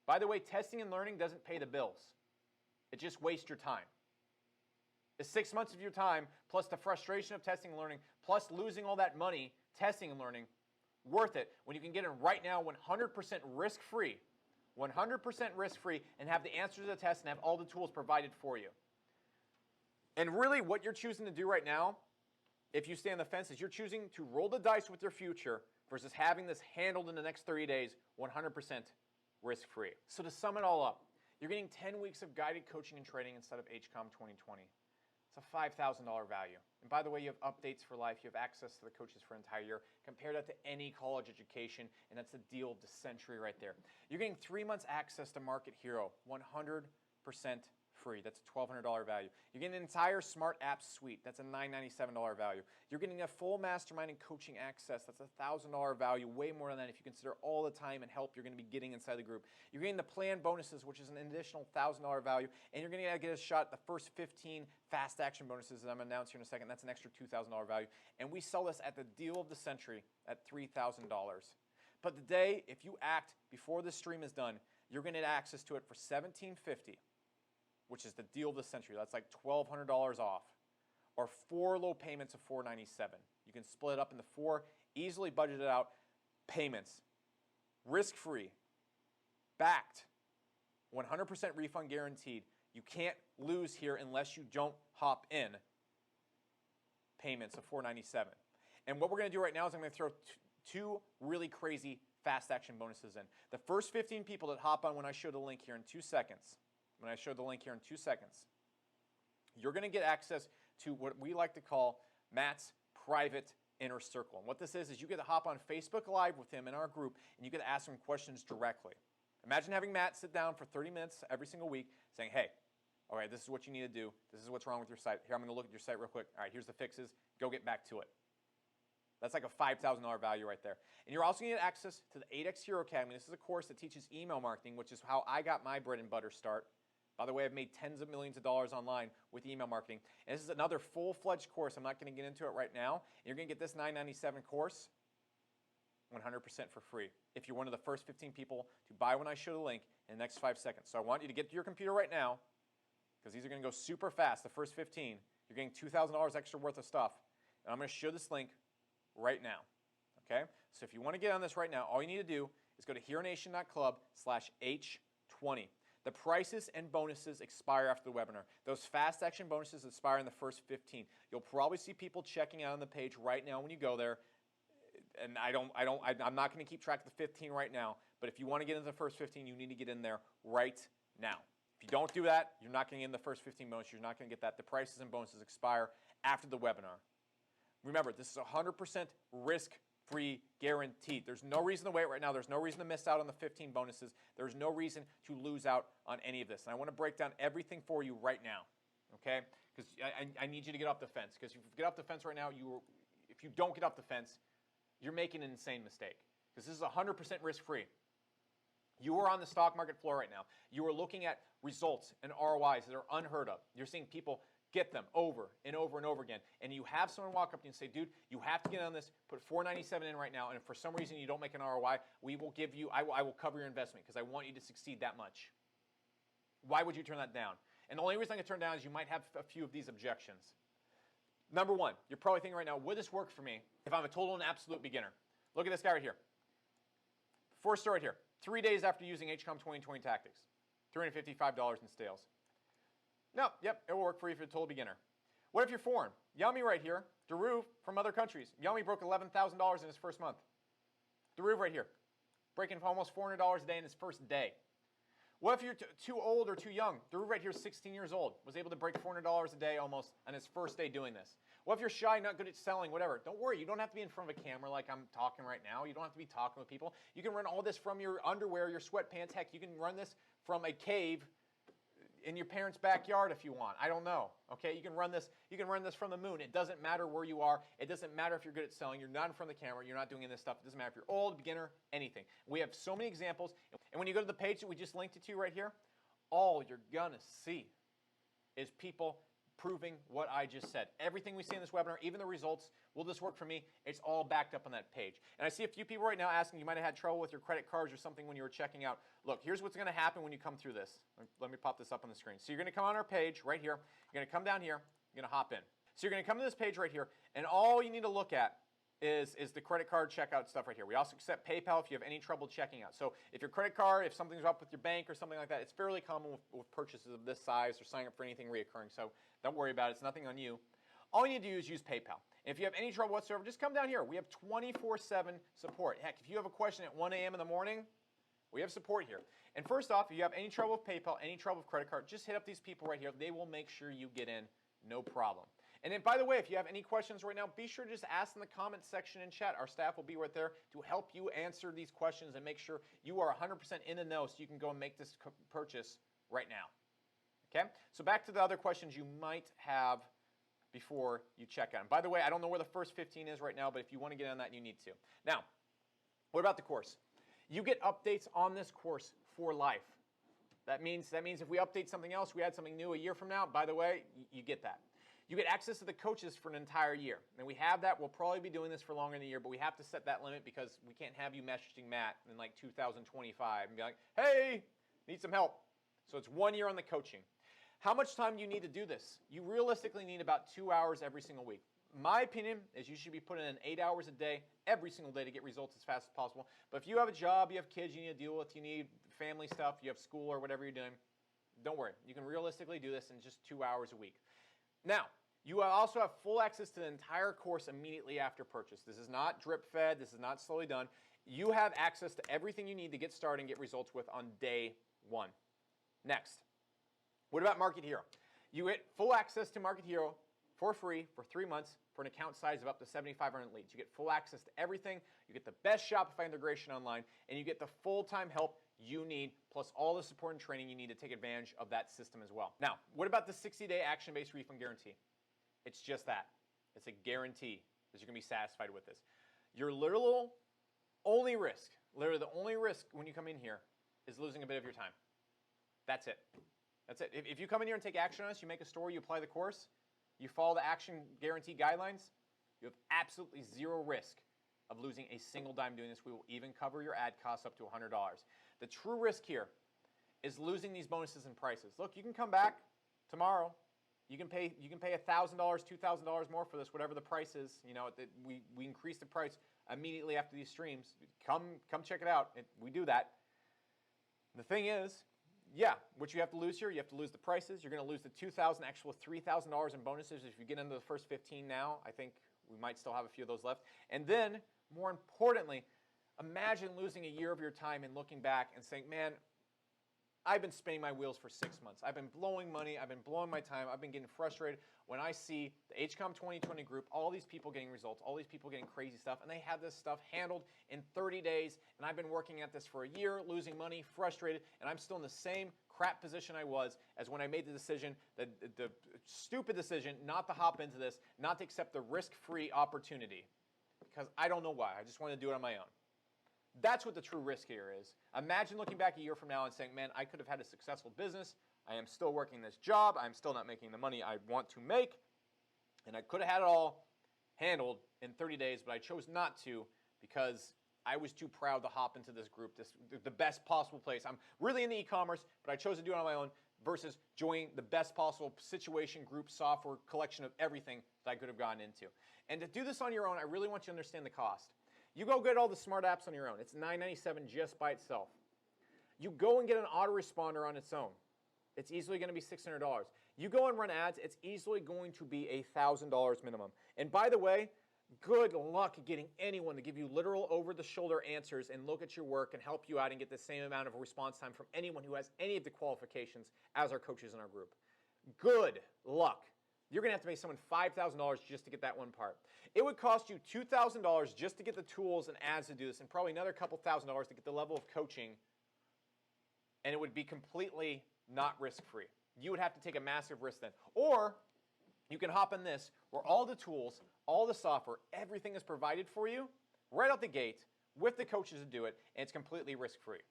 By the way, testing and learning doesn't pay the bills. It just wastes your time. It's 6 months of your time, plus the frustration of testing and learning, plus losing all that money testing and learning, worth it when you can get in right now 100% risk-free, 100% risk-free, and have the answers to the test and have all the tools provided for you. And really what you're choosing to do right now, if you stay on the fence, is you're choosing to roll the dice with your future versus having this handled in the next 30 days 100% risk-free. So to sum it all up, you're getting 10 weeks of guided coaching and training instead of HCOM 2020. It's a $5,000 value. And by the way, you have updates for life. You have access to the coaches for an entire year. Compare that to any college education, and that's the deal of the century right there. You're getting 3 months access to Market Hero, 100% free. That's a $1,200 value. You're getting an entire Smart Apps suite. That's a $997 value. You're getting a full mastermind and coaching access. That's a $1,000 value, way more than that if you consider all the time and help you're going to be getting inside the group. You're getting the plan bonuses, which is an additional $1,000 value, and you're going to get a shot at the first 15 fast action bonuses that I'm going to announce here in a second. That's an extra $2,000 value, and we sell this at the deal of the century at $3,000. But today, if you act before this stream is done, you're going to get access to it for $1,750. Which is the deal of the century. That's like $1,200 off, or 4 low payments of $497. You can split it up into 4 easily budgeted out payments, risk-free, backed, 100% refund guaranteed. You can't lose here unless you don't hop in. Payments of $497. And what we're going to do right now is I'm going to throw 2 really crazy fast action bonuses in. The first 15 people that hop on when I show the link here in 2 seconds. When I show the link here in 2 seconds, you're going to get access to what we like to call Matt's private inner circle. And what this is you get to hop on Facebook Live with him in our group, and you get to ask him questions directly. Imagine having Matt sit down for 30 minutes every single week saying, hey, all right, this is what you need to do. This is what's wrong with your site. Here, I'm going to look at your site real quick. All right, here's the fixes. Go get back to it. That's like a $5,000 value right there. And you're also going to get access to the 8X Hero Academy. This is a course that teaches email marketing, which is how I got my bread and butter start. By the way, I've made tens of millions of dollars online with email marketing. And this is another full-fledged course. I'm not going to get into it right now. You're going to get this $997 course 100% for free if you're one of the first 15 people to buy when I show the link in the next 5 seconds. So I want you to get to your computer right now because these are going to go super fast, the first 15. You're getting $2,000 extra worth of stuff. And I'm going to show this link right now. Okay? So if you want to get on this right now, all you need to do is go to heronation.club/H20. The prices and bonuses expire after the webinar. Those fast action bonuses expire in the first 15. You'll probably see people checking out on the page right now when you go there. And I'm not going to keep track of the 15 right now, but if you want to get into the first 15, you need to get in there right now. If you don't do that, you're not going to get in the first 15 bonuses. You're not going to get that. The prices and bonuses expire after the webinar. Remember, this is 100% risk-free guaranteed. There's no reason to wait right now. There's no reason to miss out on the 15 bonuses. There's no reason to lose out on any of this. And I want to break down everything for you right now, okay? Because I need you to get off the fence. Because if you get off the fence right now, if you don't get off the fence, you're making an insane mistake, because this is 100% risk-free. You are on the stock market floor right now. You are looking at results and ROIs that are unheard of. You're seeing people get them over and over and over again. And you have someone walk up to you and say, dude, you have to get on this, put $497 in right now, and if for some reason you don't make an ROI, we will give you, I will cover your investment because I want you to succeed that much. Why would you turn that down? And the only reason I can turn down is you might have a few of these objections. Number one, you're probably thinking right now, would this work for me if I'm a total and absolute beginner? Look at this guy right here. First story right here. 3 days after using HCOM 2020 tactics, $355 in sales. No, yep, it will work for you if you're a total beginner. What if you're foreign? Yami right here, Daru from other countries. Yami broke $11,000 in his first month. Daru right here, breaking almost $400 a day in his first day. What if you're too old or too young? Daru right here is 16 years old, was able to break $400 a day almost on his first day doing this. What if you're shy, not good at selling, whatever? Don't worry, you don't have to be in front of a camera like I'm talking right now. You don't have to be talking with people. You can run all this from your underwear, your sweatpants. Heck, you can run this from a cave in your parents' backyard if you want. I don't know. Okay, you can run this from the moon. It doesn't matter where you are. It doesn't matter if you're good at selling. You're not in front of the camera. You're not doing any of this stuff. It doesn't matter if you're old, beginner, anything. We have so many examples. And when you go to the page that we just linked it to right here, all you're gonna see is people proving what I just said. Everything we see in this webinar, even the results, will this work for me? It's all backed up on that page. And I see a few people right now asking, you might have had trouble with your credit cards or something when you were checking out. Look, here's what's going to happen when you come through this. Let me pop this up on the screen. So you're going to come on our page right here. You're going to come down here. You're going to hop in. So you're going to come to this page right here, and all you need to look at is the credit card checkout stuff right here. We also accept PayPal if you have any trouble checking out. So if your credit card, if something's up with your bank or something like that, it's fairly common with purchases of this size or signing up for anything reoccurring. So don't worry about it. It's nothing on you. All you need to do is use PayPal. And if you have any trouble whatsoever, just come down here. We have 24/7 support. Heck, if you have a question at 1 a.m. in the morning, we have support here. And first off, if you have any trouble with PayPal, any trouble with credit card, just hit up these people right here. They will make sure you get in, no problem. And then, by the way, if you have any questions right now, be sure to just ask in the comments section in chat. Our staff will be right there to help you answer these questions and make sure you are 100% in the know so you can go and make this purchase right now. Okay? So back to the other questions you might have before you check out. And by the way, I don't know where the first 15 is right now, but if you want to get on that, you need to. Now, what about the course? You get updates on this course for life. That means if we update something else, we add something new a year from now, by the way, you get that. You get access to the coaches for an entire year. And we have that. We'll probably be doing this for longer than a year, but we have to set that limit because we can't have you messaging Matt in like 2025 and be like, hey, need some help. So it's 1 year on the coaching. How much time do you need to do this? You realistically need about 2 hours every single week. My opinion is you should be putting in 8 hours a day every single day to get results as fast as possible. But if you have a job, you have kids you need to deal with, you need family stuff, you have school or whatever you're doing, don't worry. You can realistically do this in just 2 hours a week. Now, you also have full access to the entire course immediately after purchase. This is not drip fed. This is not slowly done. You have access to everything you need to get started and get results with on day one. Next, what about Market Hero? You get full access to Market Hero for free for 3 months for an account size of up to 7,500 leads. You get full access to everything. You get the best Shopify integration online, and you get the full-time help you need, plus all the support and training you need to take advantage of that system as well. Now, what about the 60-day action-based refund guarantee? It's just that. It's a guarantee that you're going to be satisfied with this. Your literal only risk, literally the only risk when you come in here is losing a bit of your time. That's it. That's it. If you come in here and take action on this, you make a story, you apply the course, you follow the action guarantee guidelines, you have absolutely zero risk of losing a single dime doing this. We will even cover your ad costs up to $100. The true risk here is losing these bonuses and prices. Look, you can come back tomorrow. You can pay $1,000, $2,000 more for this, whatever the price is. You know, we increase the price immediately after these streams. Come check it out. We do that. The thing is, yeah, what you have to lose here, you have to lose the prices. You're going to lose the $2,000, actual $3,000 in bonuses. If you get into the first 15 now, I think we might still have a few of those left. And then, more importantly, imagine losing a year of your time and looking back and saying, man, I've been spinning my wheels for 6 months. I've been blowing money. I've been blowing my time. I've been getting frustrated when I see the HCOM 2020 group, all these people getting results, all these people getting crazy stuff, and they have this stuff handled in 30 days, and I've been working at this for a year, losing money, frustrated, and I'm still in the same crap position I was as when I made the decision that stupid decision not to hop into this, not to accept the risk-free opportunity, because I don't know why. I just want to do it on my own. That's what the true risk here is. Imagine looking back a year from now and saying, man, I could have had a successful business. I am still working this job. I'm still not making the money I want to make. And I could have had it all handled in 30 days, but I chose not to because I was too proud to hop into this group, the best possible place. I'm really into e-commerce, but I chose to do it on my own versus joining the best possible situation, group, software, collection of everything that I could have gotten into. And to do this on your own, I really want you to understand the cost. You go get all the smart apps on your own. It's $9.97 just by itself. You go and get an autoresponder on its own. It's easily going to be $600. You go and run ads, it's easily going to be $1,000 minimum. And by the way, good luck getting anyone to give you literal over-the-shoulder answers and look at your work and help you out and get the same amount of response time from anyone who has any of the qualifications as our coaches in our group. Good luck. You're going to have to pay someone $5,000 just to get that one part. It would cost you $2,000 just to get the tools and ads to do this, and probably another couple $1,000s to get the level of coaching, and it would be completely not risk-free. You would have to take a massive risk then. Or you can hop in this where all the tools, all the software, everything is provided for you right out the gate with the coaches to do it, and it's completely risk-free.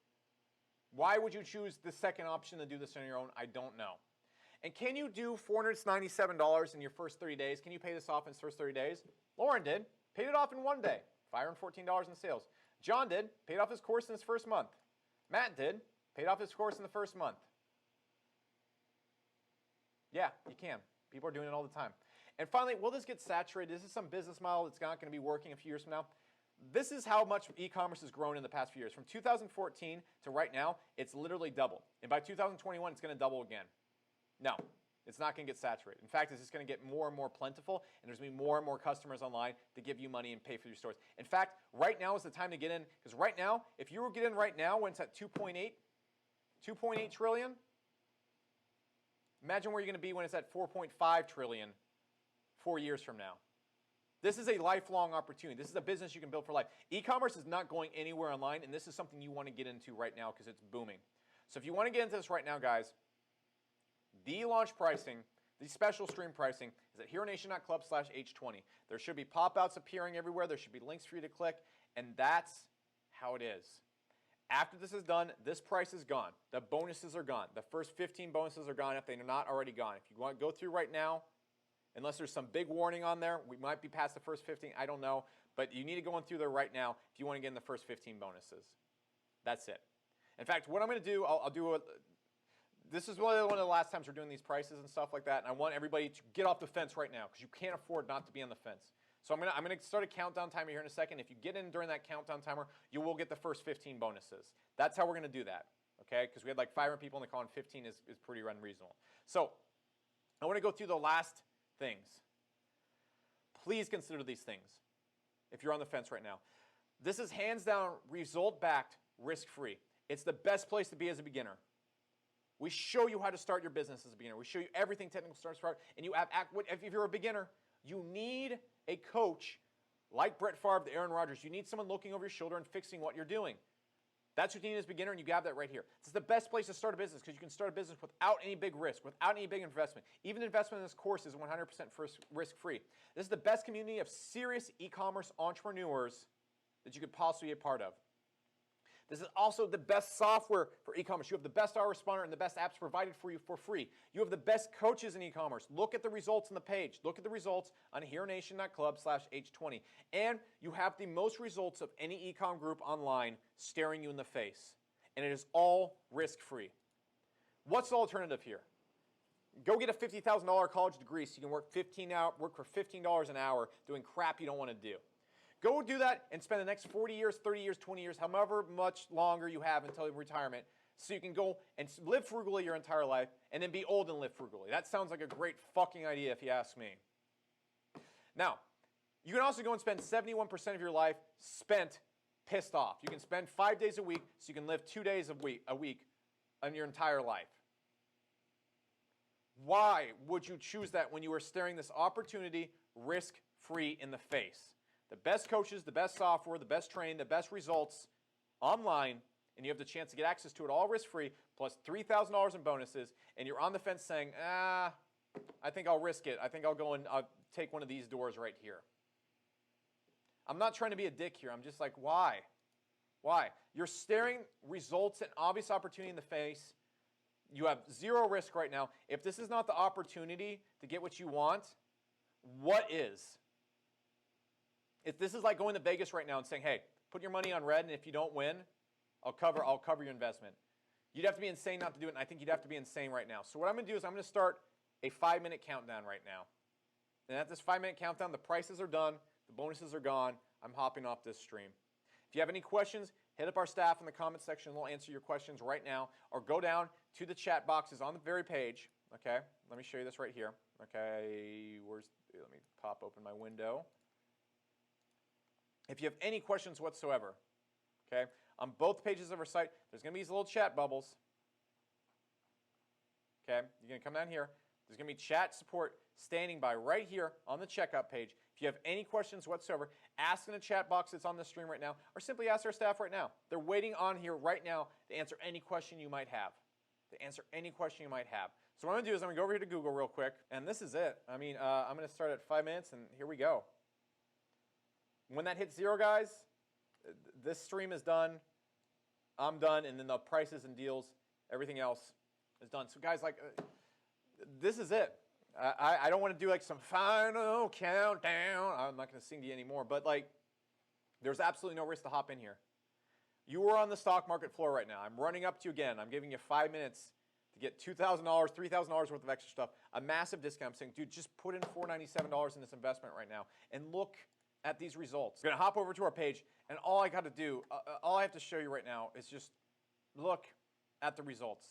Why would you choose the second option to do this on your own? I don't know. And can you do $497 in your first 30 days? Can you pay this off in the first 30 days? Lauren did. Paid it off in one day. $514 in sales. John did. Paid off his course in his first month. Matt did. Paid off his course in the first month. Yeah, you can. People are doing it all the time. And finally, will this get saturated? This is some business model that's not going to be working a few years from now. This is how much e-commerce has grown in the past few years. From 2014 to right now, it's literally doubled. And by 2021, it's going to double again. No, it's not going to get saturated. In fact, it's just going to get more and more plentiful, and there's going to be more and more customers online to give you money and pay for your stores. In fact, right now is the time to get in, because right now, if you were to get in right now when it's at 2.8 trillion, imagine where you're going to be when it's at 4.5 trillion 4 years from now. This is a lifelong opportunity. This is a business you can build for life. E-commerce is not going anywhere online, and this is something you want to get into right now because it's booming. So if you want to get into this right now, guys, the launch pricing, the special stream pricing is at heronation.club/H20. There should be pop-outs appearing everywhere. There should be links for you to click, and that's how it is. After this is done, this price is gone. The bonuses are gone. The first 15 bonuses are gone if they're not already gone. If you want to go through right now, unless there's some big warning on there, we might be past the first 15, I don't know, but you need to go in through there right now if you want to get in the first 15 bonuses. That's it. In fact, what I'm going to do, this is one of the last times we're doing these prices and stuff like that, and I want everybody to get off the fence right now because you can't afford not to be on the fence. So I'm gonna start a countdown timer here in a second. If you get in during that countdown timer, you will get the first 15 bonuses. That's how we're going to do that, okay? Because we had like 500 people in the call, and 15 is pretty unreasonable. So I want to go through the last things. Please consider these things if you're on the fence right now. This is hands down result-backed, risk-free. It's the best place to be as a beginner. We show you how to start your business as a beginner. We show you everything technical starts for, and you have, if you're a beginner, you need a coach like Brett Favre, the Aaron Rodgers. You need someone looking over your shoulder and fixing what you're doing. That's what you need as a beginner, and you have that right here. It's the best place to start a business because you can start a business without any big risk, without any big investment. Even the investment in this course is 100% risk-free. This is the best community of serious e-commerce entrepreneurs that you could possibly be a part of. This is also the best software for e-commerce. You have the best autoresponder and the best apps provided for you for free. You have the best coaches in e-commerce. Look at the results on the page. Look at the results on heronation.club/H20. And you have the most results of any e-com group online staring you in the face. And it is all risk-free. What's the alternative here? Go get a $50,000 college degree so you can work for $15 an hour doing crap you don't want to do. Go do that and spend the next 40 years, 30 years, 20 years, however much longer you have until retirement, so you can go and live frugally your entire life and then be old and live frugally. That sounds like a great fucking idea if you ask me. Now, you can also go and spend 71% of your life spent pissed off. You can spend 5 days a week so you can live 2 days a week on your entire life. Why would you choose that when you are staring this opportunity risk-free in the face? The best coaches, the best software, the best training, the best results online, and you have the chance to get access to it all risk-free, plus $3,000 in bonuses, and you're on the fence saying, I think I'll risk it. I think I'll go and I'll take one of these doors right here. I'm not trying to be a dick here. I'm just like, why? Why? You're staring results and obvious opportunity in the face. You have zero risk right now. If this is not the opportunity to get what you want, what is? If this is like going to Vegas right now and saying, hey, put your money on red, and if you don't win, I'll cover your investment. You'd have to be insane not to do it, and I think you'd have to be insane right now. So what I'm going to do is I'm going to start a 5-minute countdown right now. And at this 5-minute countdown, the prices are done, the bonuses are gone. I'm hopping off this stream. If you have any questions, hit up our staff in the comment section. We'll answer your questions right now. Or go down to the chat boxes on the very page. Okay, let me show you this right here. Okay, let me pop open my window. If you have any questions whatsoever, okay, on both pages of our site, there's going to be these little chat bubbles. Okay, you're going to come down here. There's going to be chat support standing by right here on the checkout page. If you have any questions whatsoever, ask in the chat box that's on the stream right now, or simply ask our staff right now. They're waiting on here right now to answer any question you might have. So what I'm going to do is I'm going to go over here to Google real quick, and this is it. I mean, I'm going to start at 5 minutes, and here we go. When that hits 0, guys, this stream is done. I'm done, and then the prices and deals, everything else is done. So guys, like, this is it. I don't want to do like some final countdown. I'm not going to sing to you anymore, but like, there's absolutely no risk to hop in here. You are on the stock market floor right now. I'm running up to you again. I'm giving you 5 minutes to get $2,000, $3,000 worth of extra stuff, a massive discount. I'm saying, dude, just put in $497 in this investment right now and look at these results. We're going to hop over to our page, and all I got to do, all I have to show you right now is just look at the results.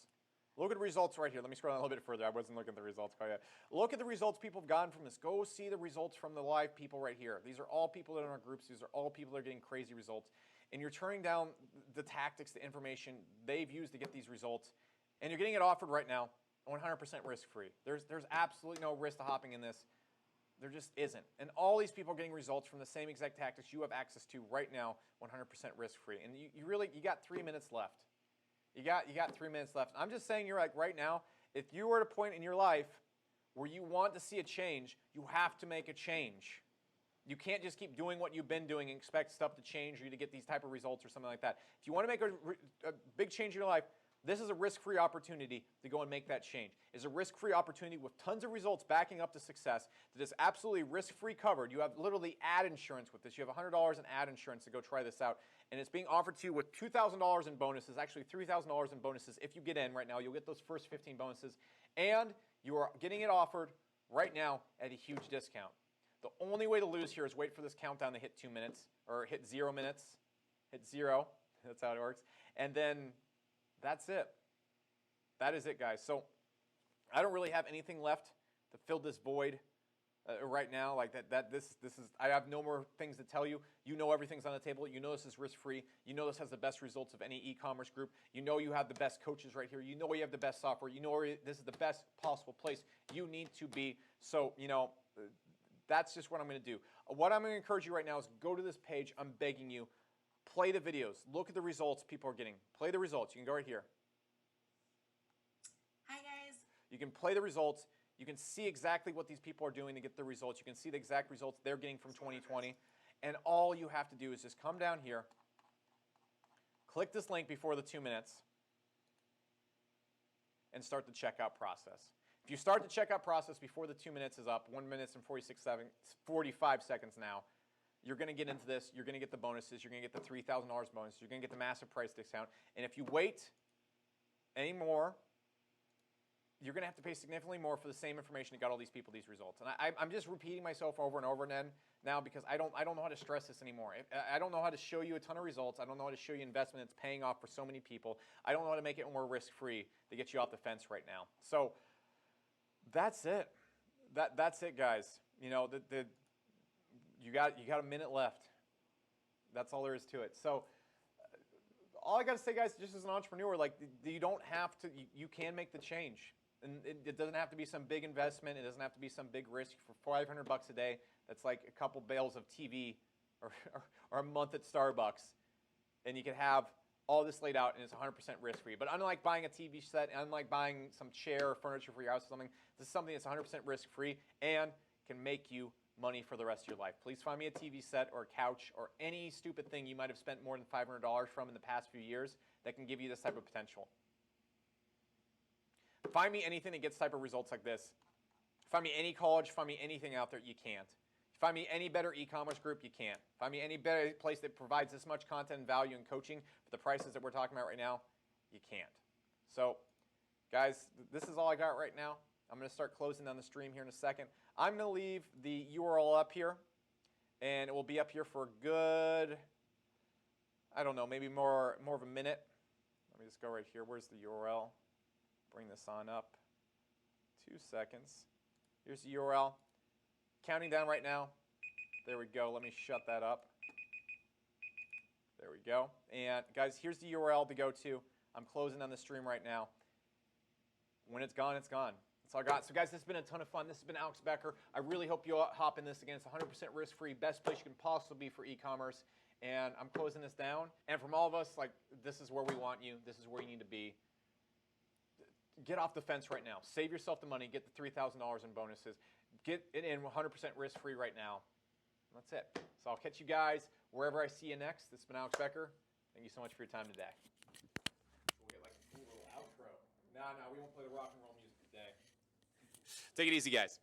Look at the results right here. Let me scroll down a little bit further. I wasn't looking at the results quite yet. Look at the results people have gotten from this. Go see the results from the live people right here. These are all people that are in our groups. These are all people that are getting crazy results. And you're turning down the tactics, the information they've used to get these results. And you're getting it offered right now 100% risk-free. There's absolutely no risk to hopping in this. There just isn't. And all these people are getting results from the same exact tactics you have access to right now 100% risk-free. And you got 3 minutes left. You got 3 minutes left. I'm just saying, you're like right now, if you were at a point in your life where you want to see a change, you have to make a change. You can't just keep doing what you've been doing and expect stuff to change or you to get these type of results or something like that. If you want to make a big change in your life, this is a risk-free opportunity to go and make that change. It's a risk-free opportunity with tons of results backing up the success that is absolutely risk-free covered. You have literally ad insurance with this. You have $100 in ad insurance to go try this out. And it's being offered to you with $2,000 in bonuses, actually $3,000 in bonuses. If you get in right now, you'll get those first 15 bonuses. And you are getting it offered right now at a huge discount. The only way to lose here is wait for this countdown to hit 2 minutes, or hit 0 minutes. Hit 0. That's how it works. And then that's it. That is it, guys. So I don't really have anything left to fill this void right now. Like this is. I have no more things to tell you. You know everything's on the table. You know this is risk-free. You know this has the best results of any e-commerce group. You know you have the best coaches right here. You know you have the best software. You know this is the best possible place you need to be. So that's just what I'm going to do. What I'm going to encourage you right now is go to this page. I'm begging you. Play the videos. Look at the results people are getting. Play the results. You can go right here. Hi, guys. You can play the results. You can see exactly what these people are doing to get the results. You can see the exact results they're getting from 2020. And all you have to do is just come down here, click this link before the 2 minutes, and start the checkout process. If you start the checkout process before the 2 minutes is up, 1 minute and 45 seconds now, you're going to get into this. You're going to get the bonuses. You're going to get the $3,000 bonus. You're going to get the massive price discount. And if you wait any more, you're going to have to pay significantly more for the same information that got all these people these results. And I'm just repeating myself over and over again now because I don't know how to stress this anymore. I don't know how to show you a ton of results. I don't know how to show you investment that's paying off for so many people. I don't know how to make it more risk-free to get you off the fence right now. So that's it. That's it, guys. You got a minute left. That's all there is to it. So all I got to say, guys, just as an entrepreneur, like you don't have to, you can make the change. And it doesn't have to be some big investment. It doesn't have to be some big risk for $500 a day. That's like a couple bales of TV or a month at Starbucks. And you can have all this laid out, and it's 100% risk-free. But unlike buying a TV set, unlike buying some chair or furniture for your house or something, this is something that's 100% risk-free and can make you money for the rest of your life. Please find me a TV set or a couch or any stupid thing you might have spent more than $500 from in the past few years that can give you this type of potential. Find me anything that gets type of results like this. Find me any college, find me anything out there, you can't. Find me any better e-commerce group, you can't. Find me any better place that provides this much content and value and coaching for the prices that we're talking about right now, you can't. So, guys, this is all I got right now. I'm going to start closing down the stream here in a second. I'm going to leave the URL up here, and it will be up here for a good, I don't know, maybe more of a minute. Let me just go right here. Where's the URL? Bring this on up. 2 seconds. Here's the URL. Counting down right now. There we go. Let me shut that up. There we go. And guys, here's the URL to go to. I'm closing on the stream right now. When it's gone, it's gone. That's all I got. So guys, this has been a ton of fun. This has been Alex Becker. I really hope you hop in this again. It's 100% risk-free, best place you can possibly be for e-commerce. And I'm closing this down. And from all of us, like, this is where we want you. This is where you need to be. Get off the fence right now. Save yourself the money. Get the $3,000 in bonuses. Get it in 100% risk-free right now. That's it. So I'll catch you guys wherever I see you next. This has been Alex Becker. Thank you so much for your time today. We'll get like a cool little outro. No, we won't play the rock and roll music today. Take it easy, guys.